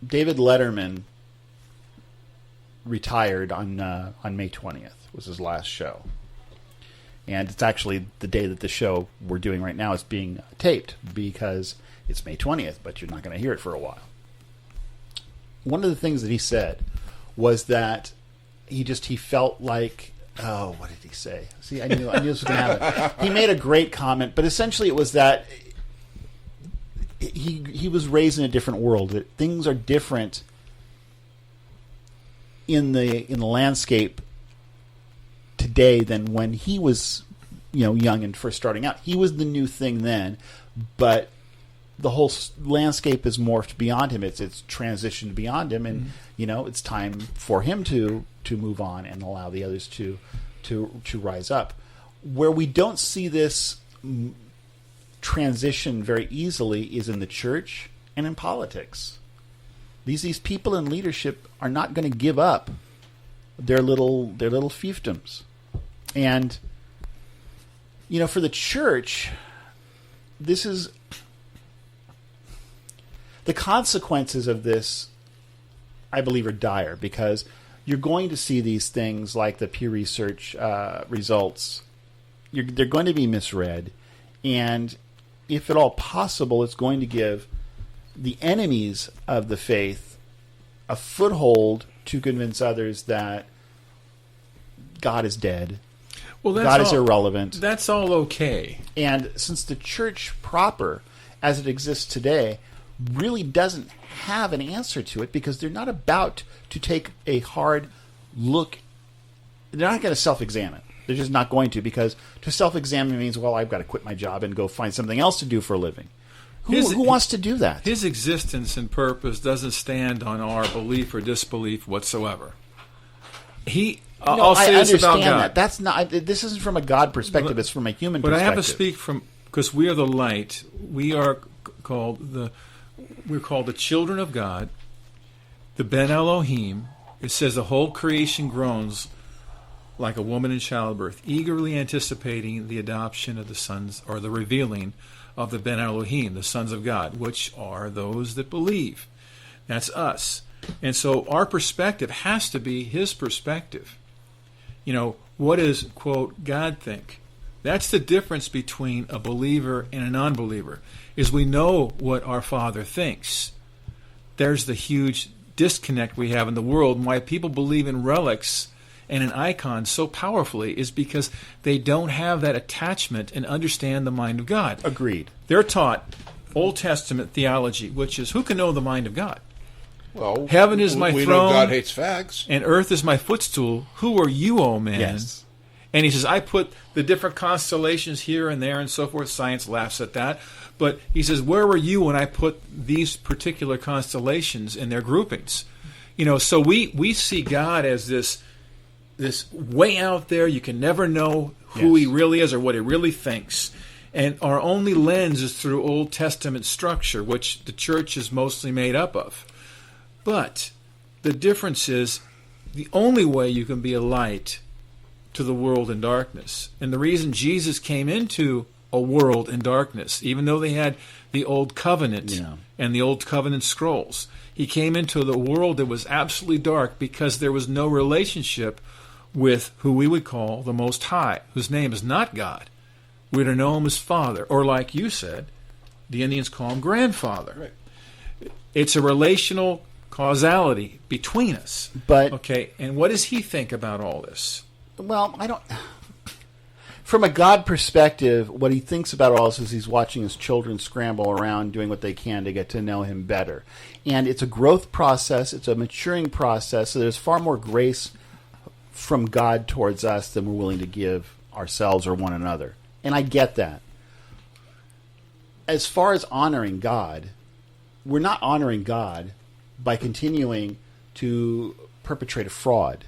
David Letterman retired on May 20th, was his last show. And it's actually the day that the show we're doing right now is being taped, because it's May 20th, but you're not going to hear it for a while. One of the things that he said was that he felt like, what did he say? See, I knew this was going to happen. He made a great comment, but essentially it was that he was raised in a different world. That things are different in the landscape today than when he was young and first starting out. He was the new thing then, but the whole landscape has morphed beyond him. It's transitioned beyond him, and it's time for him to move on and allow the others to rise up. Where we don't see this transition very easily is in the church and in politics. These people in leadership are not going to give up their little fiefdoms. And for the church, this is the consequences of this, I believe, are dire, because you're going to see these things like the Pew Research results. They're going to be misread, and if at all possible, it's going to give the enemies of the faith a foothold to convince others that God is dead. Well, God is irrelevant. That's all okay. And since the church proper, as it exists today, really doesn't have an answer to it, because they're not about to take a hard look. They're not going to self-examine. They're just not going to, because to self-examine means, well, I've got to quit my job and go find something else to do for a living. Who wants to do that? His existence and purpose doesn't stand on our belief or disbelief whatsoever. I'll say this about God. That. That's not. This isn't from a God perspective. It's from a human perspective. But I have to speak because we are the light. We are called the children of God, the Ben Elohim. It says the whole creation groans like a woman in childbirth, eagerly anticipating the adoption of the sons, or the revealing of the Ben Elohim, the sons of God, which are those that believe. That's us. And so our perspective has to be his perspective. What does, quote, God think? That's the difference between a believer and a non-believer, is we know what our Father thinks. There's the huge disconnect we have in the world, and why people believe in relics and in icons so powerfully is because they don't have that attachment and understand the mind of God. Agreed. They're taught Old Testament theology, which is, who can know the mind of God? Well, heaven is my we throne, know God hates facts, and earth is my footstool. Who are you, O man? Yes. And he says, I put the different constellations here and there and so forth. Science laughs at that. But he says, where were you when I put these particular constellations in their groupings? So we see God as this way out there. You can never know who he really is or what he really thinks. And our only lens is through Old Testament structure, which the church is mostly made up of. But the difference is the only way you can be a light to the world in darkness. And the reason Jesus came into a world in darkness, even though they had the Old Covenant and the Old Covenant scrolls, he came into the world that was absolutely dark because there was no relationship with who we would call the Most High, whose name is not God. We're to know him as Father, or like you said, the Indians call him Grandfather. Right. It's a relational causality between us. But okay, and what does he think about all this? Well, I don't. From a God perspective, what he thinks about all this is he's watching his children scramble around doing what they can to get to know him better. And it's a growth process, it's a maturing process, so there's far more grace from God towards us than we're willing to give ourselves or one another. And I get that. As far as honoring God, we're not honoring God by continuing to perpetrate a fraud.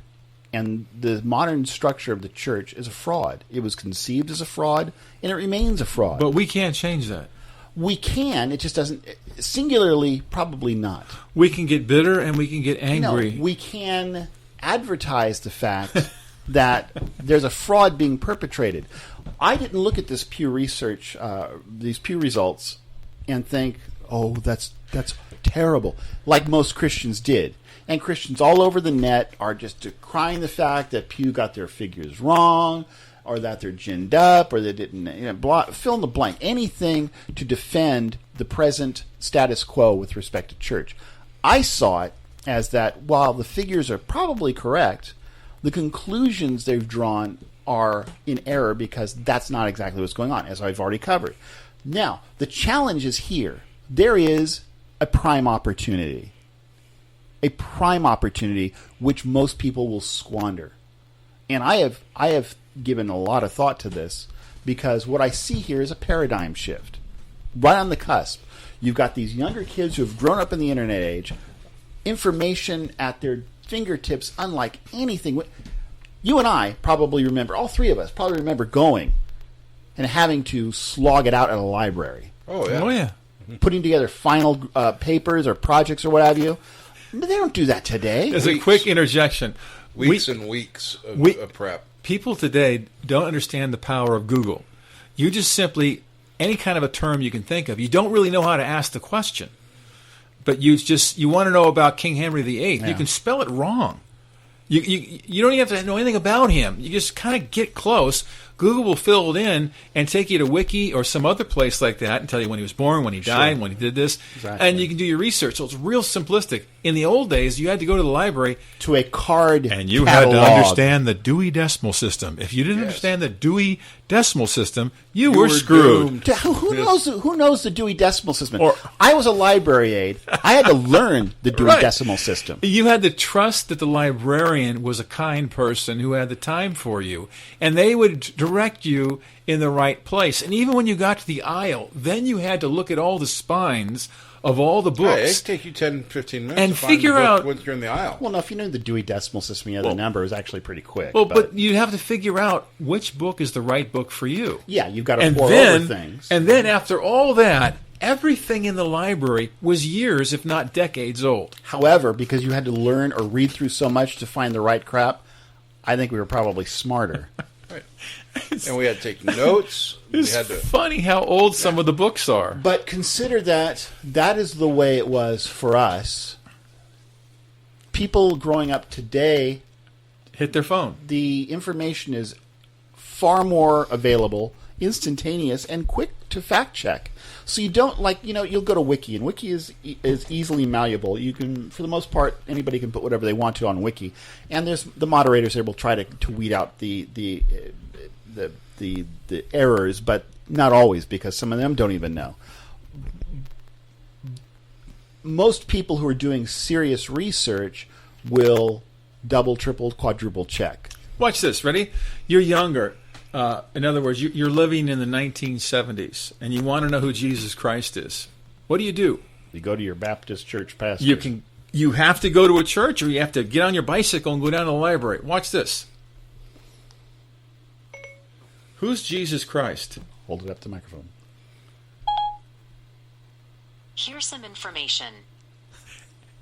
And the modern structure of the church is a fraud. It was conceived as a fraud, and it remains a fraud. But we can't change that. We can. It just doesn't. Singularly, probably not. We can get bitter and we can get angry. No, we can advertise the fact that there's a fraud being perpetrated. I didn't look at this Pew Research, these Pew results, and think, "Oh, that's terrible," like most Christians did. And Christians all over the net are just decrying the fact that Pew got their figures wrong, or that they're ginned up, or they didn't, fill in the blank. Anything to defend the present status quo with respect to church. I saw it as that while the figures are probably correct, the conclusions they've drawn are in error because that's not exactly what's going on, as I've already covered. Now, the challenge is here. There is a prime opportunity. A prime opportunity which most people will squander. And I have given a lot of thought to this because what I see here is a paradigm shift. Right on the cusp. You've got these younger kids who have grown up in the internet age, information at their fingertips unlike anything. You and I probably remember, all three of us probably remember going and having to slog it out at a library. Oh, yeah. Oh, yeah. Putting together final papers or projects or what have you. But they don't do that today. As a quick interjection. Weeks and weeks of prep. People today don't understand the power of Google. You just simply, any kind of a term you can think of, you don't really know how to ask the question. But you want to know about King Henry VIII. Yeah. You can spell it wrong. You don't even have to know anything about him. You just kind of get close. Google will fill it in and take you to Wiki or some other place like that and tell you when he was born, when he died, when he did this. Exactly. And you can do your research. So it's real simplistic. In the old days, you had to go to the librry. To a card And you catalog. had to understand the Dewey Decimal System. If you didn't understand the Dewey Decimal System, you were screwed. Who knows the Dewey Decimal System? I was a library aide. I had to learn the Dewey Decimal System. You had to trust that the librarian was a kind person who had the time for you. And they would direct you in the right place. And even when you got to the aisle, then you had to look at all the spines of all the books. Right, it'd take you 10, 15 minutes and to find figure the book out when you're in the aisle. Well, no, if you knew the Dewey Decimal System, you had the number, it was actually pretty quick. Well, but you'd have to figure out which book is the right book for you. Yeah, you've got to pour over things. And then after all that, everything in the library was years, if not decades old. However, because you had to learn or read through so much to find the right crap, I think we were probably smarter. Right. And we had to take notes. It's funny how old some of the books are. But consider that is the way it was for us. People growing up today, hit their phone. The information is far more available, instantaneous, and quick to fact check. So you don't you'll go to Wiki, and Wiki is easily malleable. You can, for the most part, anybody can put whatever they want to on Wiki, and there's the moderators there will try to weed out the errors, but not always, because some of them don't even know. Most people who are doing serious research will double, triple, quadruple check. Watch this. Ready? You're younger. In other words, you're living in the 1970s, and you want to know who Jesus Christ is. What do? You go to your Baptist church pastor. You have to go to a church, or you have to get on your bicycle and go down to the library. Watch this. Who's Jesus Christ? Hold it up to the microphone. Here's some information.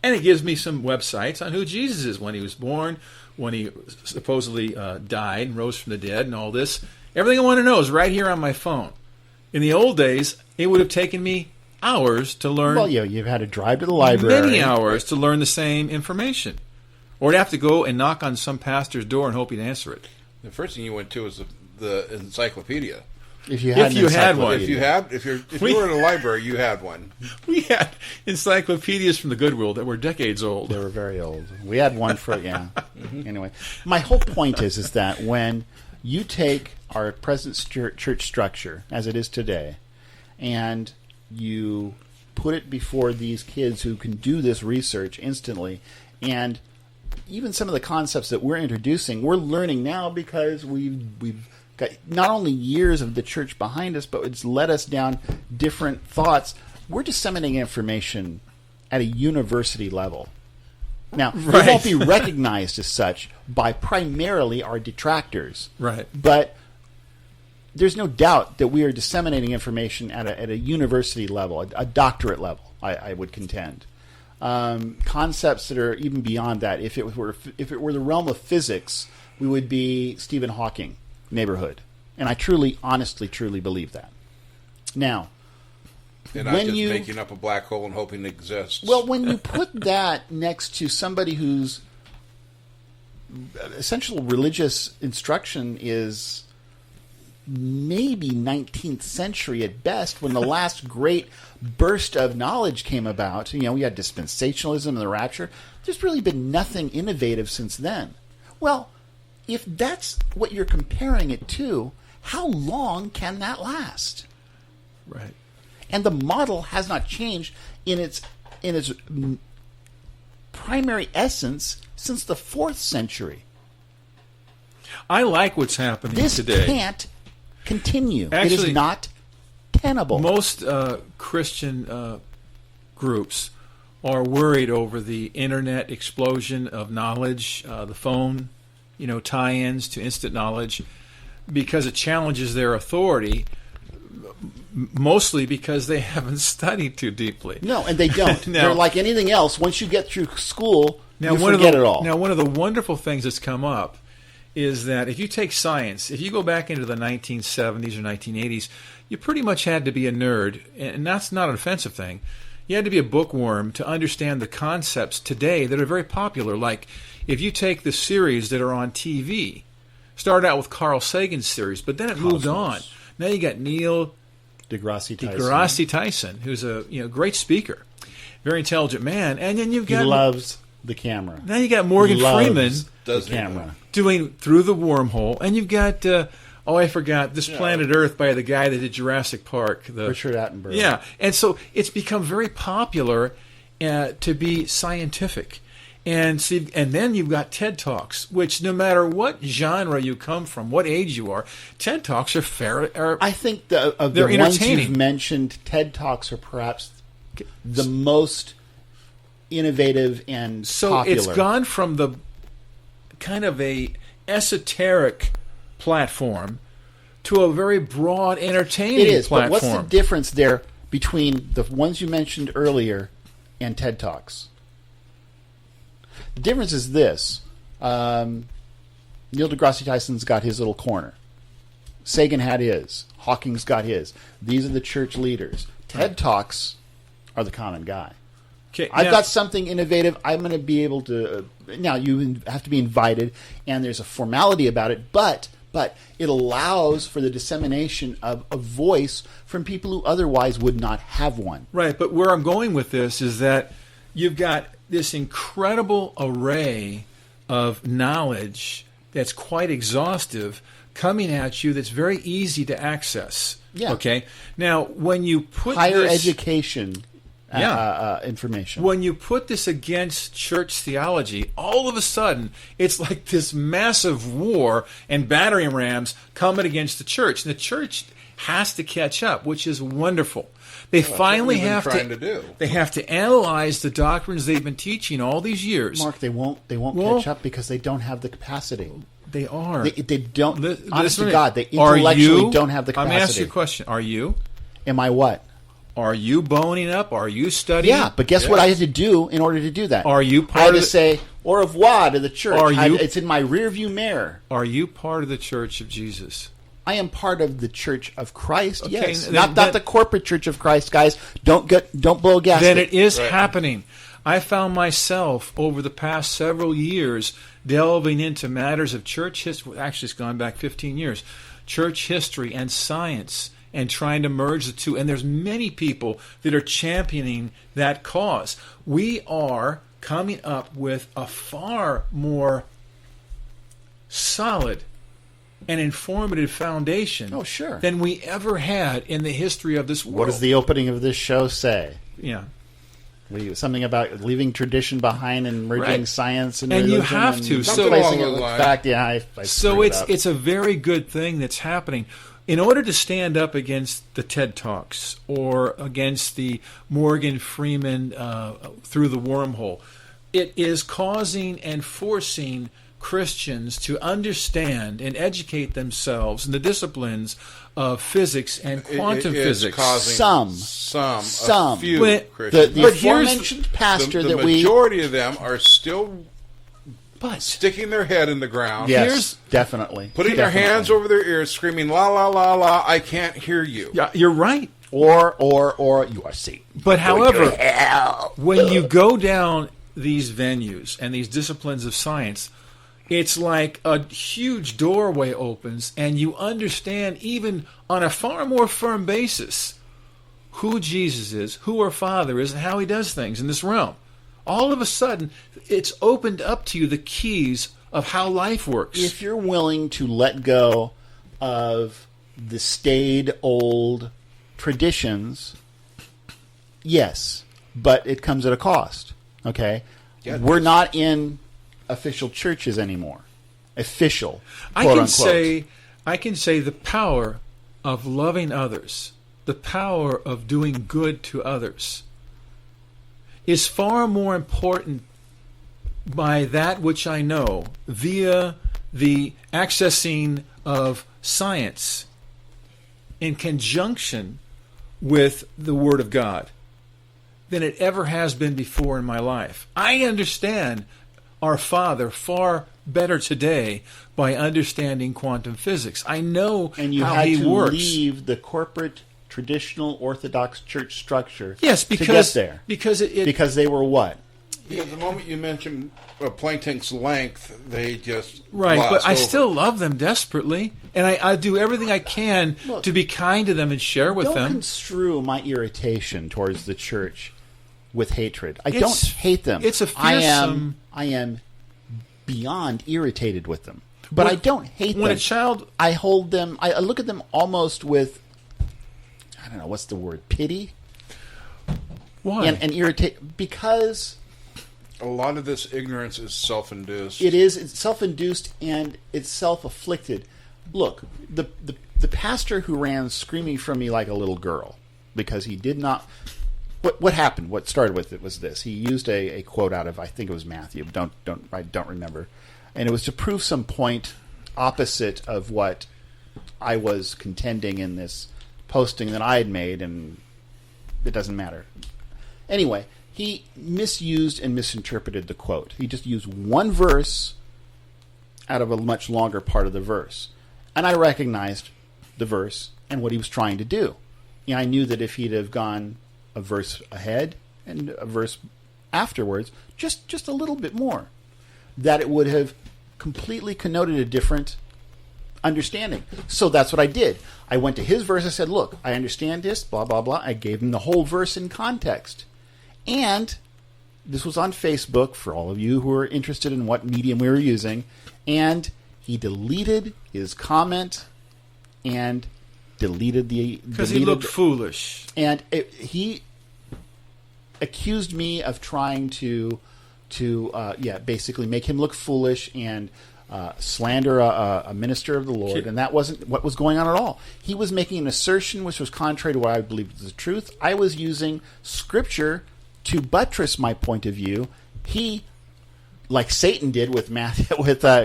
And it gives me some websites on who Jesus is, when he was born, when he supposedly died and rose from the dead and all this. Everything I want to know is right here on my phone. In the old days, it would have taken me hours to learn. Well, yeah, you've had to drive to the library. Many hours to learn the same information. Or to have to go and knock on some pastor's door and hope he'd answer it. The first thing you went to was the encyclopedia. If you had one. If you were in a library, you had one. We had encyclopedias from the Goodwill that were decades old. They were very old. We had one for, yeah. Anyway, my whole point is that when you take our present church structure, as it is today, and you put it before these kids who can do this research instantly, and even some of the concepts that we're introducing, we're learning now because we've got not only years of the church behind us, but it's led us down different thoughts. We're disseminating information at a university level. Now, right. It won't be recognized as such by primarily our detractors. Right. But there's no doubt that we are disseminating information at a university level, a doctorate level, I would contend. Concepts that are even beyond that. If it were the realm of physics, we would be Stephen Hawking neighborhood. And I truly, honestly, truly believe that. Now, You're not just making up a black hole and hoping it exists. Well, when you put that next to somebody whose essential religious instruction is maybe 19th century at best, when the last great burst of knowledge came about, we had dispensationalism and the rapture. There's really been nothing innovative since then. Well, if that's what you're comparing it to, how long can that last? Right. And the model has not changed in its primary essence since the 4th century. I like what's happening this today. This can't continue. Actually, it is not tenable. Most Christian groups are worried over the internet explosion of knowledge, the phone, tie-ins to instant knowledge, because it challenges their authority, mostly because they haven't studied too deeply. No, and they don't. They're like anything else. Once you get through school, you forget it all. Now, one of the wonderful things that's come up is that if you take science, if you go back into the 1970s or 1980s, you pretty much had to be a nerd, and that's not an offensive thing. You had to be a bookworm to understand the concepts today that are very popular. Like, if you take the series that are on TV, started out with Carl Sagan's series, but then it moved on. Now you got Neil deGrasse Tyson, who's a great speaker, very intelligent man, and then you've got he loves the camera. Now you got Morgan Freeman the camera doing Through the Wormhole, and you've got I forgot This Planet Earth by the guy that did Jurassic Park, Richard Attenborough. Yeah, and so it's become very popular to be scientific. And then you've got TED Talks, which no matter what genre you come from, what age you are, TED Talks are fair. I think the ones you've mentioned, TED Talks are perhaps the most innovative and popular. So it's gone from the kind of a esoteric platform to a very broad, entertaining platform. But what's the difference there between the ones you mentioned earlier and TED Talks? The difference is this. Neil deGrasse Tyson's got his little corner. Sagan had his. Hawking's got his. These are the church leaders. TED Talks are the common guy. Okay, I've got something innovative. I'm going to be able to... now, you have to be invited, and there's a formality about it, but it allows for the dissemination of a voice from people who otherwise would not have one. Right, but where I'm going with this is that you've got this incredible array of knowledge that's quite exhaustive coming at you that's very easy to access. Yeah. Okay? Now, when you put higher education information. When you put this against church theology, all of a sudden, it's like this massive war and battering rams coming against the church. And the church has to catch up, which is wonderful. They finally have to do. They have to analyze the doctrines they've been teaching all these years. Mark, they won't catch up because they don't have the capacity. They are. They don't. Honest Listen, to God, they intellectually don't have the capacity. I'm going to ask you a question. Are you? Am I what? Are you boning up? Are you studying? Yeah, but guess what I had to do in order to do that? Are you part I had of to say au revoir to the church. Are you? It's in my rearview mirror. Are you part of the Church of Jesus? I am part of the Church of Christ. Okay, yes, then, not the corporate Church of Christ, guys. Don't blow a gasket. Then it is happening. I found myself over the past several years delving into matters of church history. Actually, it's gone back 15 years. Church history and science, and trying to merge the two. And there's many people that are championing that cause. We are coming up with a far more solid and informative foundation than we ever had in the history of this world. What does the opening of this show say? Yeah. Something about leaving tradition behind and merging science and religion. You have to. So along those lines. Fact, yeah, I so it's a very good thing that's happening. In order to stand up against the TED Talks or against the Morgan Freeman through the wormhole, it is causing and forcing Christians to understand and educate themselves in the disciplines of physics and quantum physics. Some, a few Christians. The aforementioned pastor the majority of them are still sticking their head in the ground. Yes, definitely. Putting their hands over their ears, screaming, la, la, la, la, I can't hear you. Yeah, you're right. Or you are Satan. But however, when you go down these venues and these disciplines of science, it's like a huge doorway opens and you understand, even on a far more firm basis, who Jesus is, who our Father is, and how he does things in this realm. All of a sudden, it's opened up to you the keys of how life works. If you're willing to let go of the staid old traditions, yes, but it comes at a cost. Okay? Yeah, we're not in official churches anymore. Official, I quote can unquote. I can say the power of loving others, the power of doing good to others, is far more important by that which I know via the accessing of science in conjunction with the Word of God than it ever has been before in my life. I understand our Father far better today by understanding quantum physics. I know and you how had he to works. leave the corporate traditional Orthodox church structure Yes, to get there. Because they were what? Because the moment you mention Planck's length, they just right. But I over. still love them desperately, and I do everything I can to be kind to them and share with Don't them. construe my irritation towards the church with hatred. I don't hate them. It's a fearsome. I am beyond irritated with them, but I don't hate them. When a child, I hold them. I look at them almost with, I don't know what's the word, pity. Why? And irritate, because a lot of this ignorance is self-induced. It's self-induced and it's self-afflicted. Look, the pastor who ran screaming from me like a little girl because he did not. What happened? What started with it was this. He used a quote out of, I think it was Matthew. I don't remember, and it was to prove some point opposite of what I was contending in this posting that I had made, and it doesn't matter. Anyway, he misused and misinterpreted the quote. He just used one verse out of a much longer part of the verse, and I recognized the verse and what he was trying to do. And I knew that if he'd have gone a verse ahead and a verse afterwards, just a little bit more, that it would have completely connoted a different understanding. So that's what I did. I went to his verse. I said, look, I understand this, blah, blah, blah. I gave him the whole verse in context. And this was on Facebook for all of you who are interested in what medium we were using. And he deleted his comment and deleted the... Because he looked foolish. And accused me of trying to basically make him look foolish and slander a minister of the Lord, and that wasn't what was going on at all. He was making an assertion which was contrary to what I believed was the truth. I was using Scripture to buttress my point of view. He, like Satan did with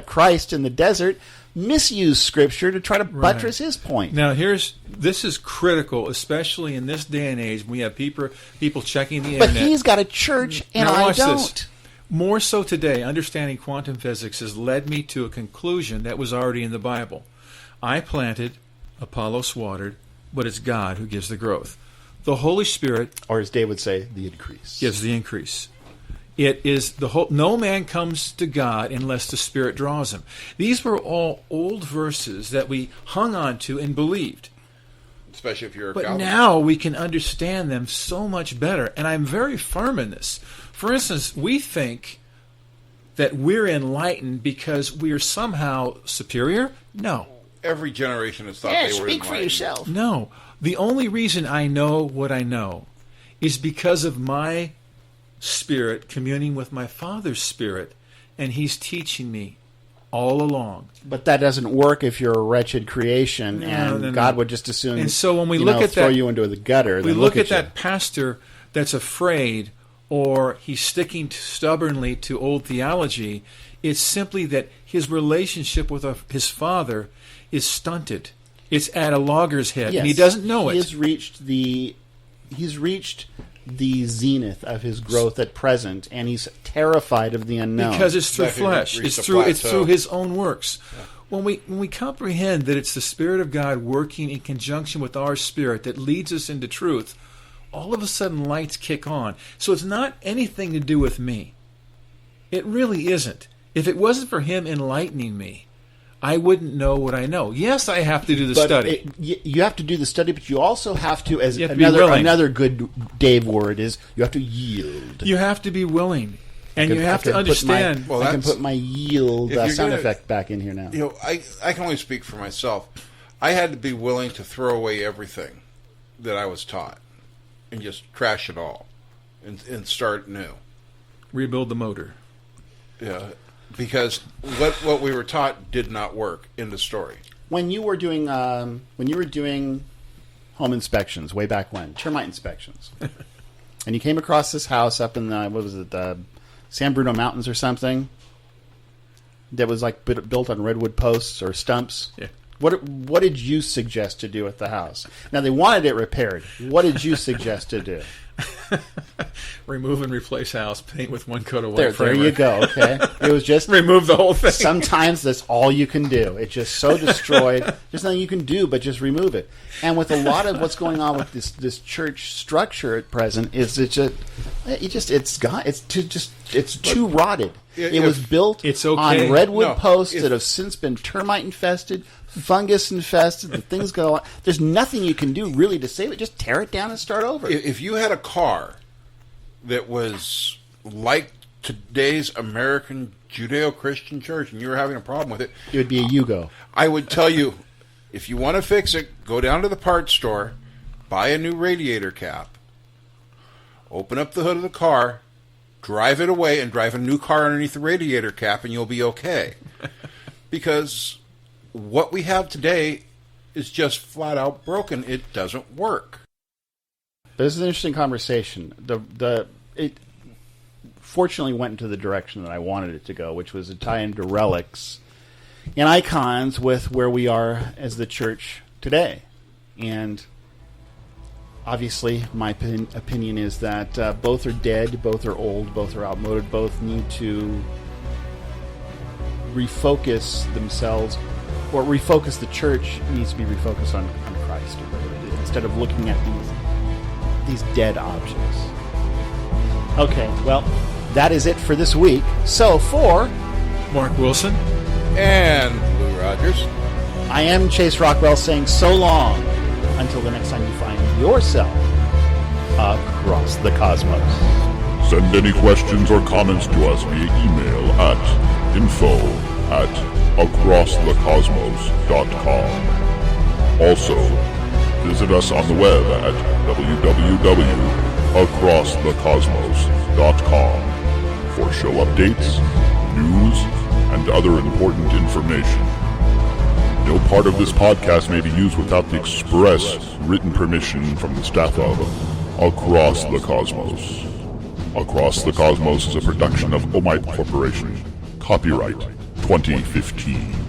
Christ in the desert, misused Scripture to try to buttress his point. Now, this is critical, especially in this day and age. We have people checking the internet. But he's got a church, and I don't. This. More so today, understanding quantum physics has led me to a conclusion that was already in the Bible. I planted, Apollos watered, but it's God who gives the growth. The Holy Spirit, or as Dave would say, the increase. Gives the increase. It is no man comes to God unless the Spirit draws him. These were all old verses that we hung on to and believed. Especially if you're a But Calvinist. now we can understand them so much better, and I'm very firm in this. For instance, we think that we're enlightened because we are somehow superior. No. Every generation has thought they were speak enlightened. for yourself. No. The only reason I know what I know is because of my spirit communing with my Father's Spirit, and He's teaching me all along. But that doesn't work if you're a wretched creation, and God would just as soon and so when we look at throw that, you into the gutter. We than look at you. that pastor that's afraid, or he's sticking stubbornly to old theology. It's simply that his relationship with his Father is stunted. It's at a loggerhead, Yes, and he doesn't know it. He's reached the zenith of his growth at present, and he's terrified of the unknown. Because it's through Exactly. flesh. Reached It's a through plateau. his own works. Yeah. When we comprehend that it's the Spirit of God working in conjunction with our spirit that leads us into truth, all of a sudden lights kick on. So it's not anything to do with me. It really isn't. If it wasn't for Him enlightening me, I wouldn't know what I know. Yes, I have to do the study. You have to do the study, but you also have to, as You have to be willing. another good Dave word is, you have to yield. You have to be willing. And you have to understand. I can put my yield if you're sound gonna- effect back in here now. You know, I can only speak for myself. I had to be willing to throw away everything that I was taught and just trash it all and start new. Rebuild the motor. Yeah, because what we were taught did not work in the story. When you were doing home inspections way back when, termite inspections, and you came across this house up in the San Bruno Mountains or something that was like built on redwood posts or stumps. Yeah. What did you suggest to do with the house? Now they wanted it repaired. What did you suggest to do? Remove and replace house, paint with one coat of white There primer. you go. Okay, it was just Remove the whole thing. Sometimes that's all you can do. It's just so destroyed. There's nothing you can do but just remove it. And with a lot of what's going on with this church structure at present, it's too rotted. It was built It's okay. on redwood posts if- that have since been termite infested, fungus infested. The things go on. There's nothing you can do really to save it. Just tear it down and start over. If you had a car that was like today's American Judeo-Christian church and you were having a problem with it, It would be a Yugo. I would tell you, if you want to fix it, go down to the parts store, buy a new radiator cap, open up the hood of the car, drive it away, and drive a new car underneath the radiator cap, and you'll be okay. Because what we have today is just flat out broken. It doesn't work. This is an interesting conversation. It fortunately went into the direction that I wanted it to go, which was to tie into relics and icons with where we are as the church today. And obviously, my opinion is that both are dead, both are old, both are outmoded, both need to refocus themselves, or refocus the church needs to be refocused on Christ instead of looking at these dead objects. Okay, well, that is it for this week. So for Mark Wilson. And Lou Rodgers. I am Chase Rockwell saying so long until the next time you find yourself across the cosmos. Send any questions or comments to us via email at info@acrossthecosmos.com. Also, visit us on the web at www acrossthecosmos.com for show updates, news, and other important information. No part of this podcast may be used without the express written permission from the staff of Across the Cosmos. Across the Cosmos is a production of Omite Corporation. Copyright 2015.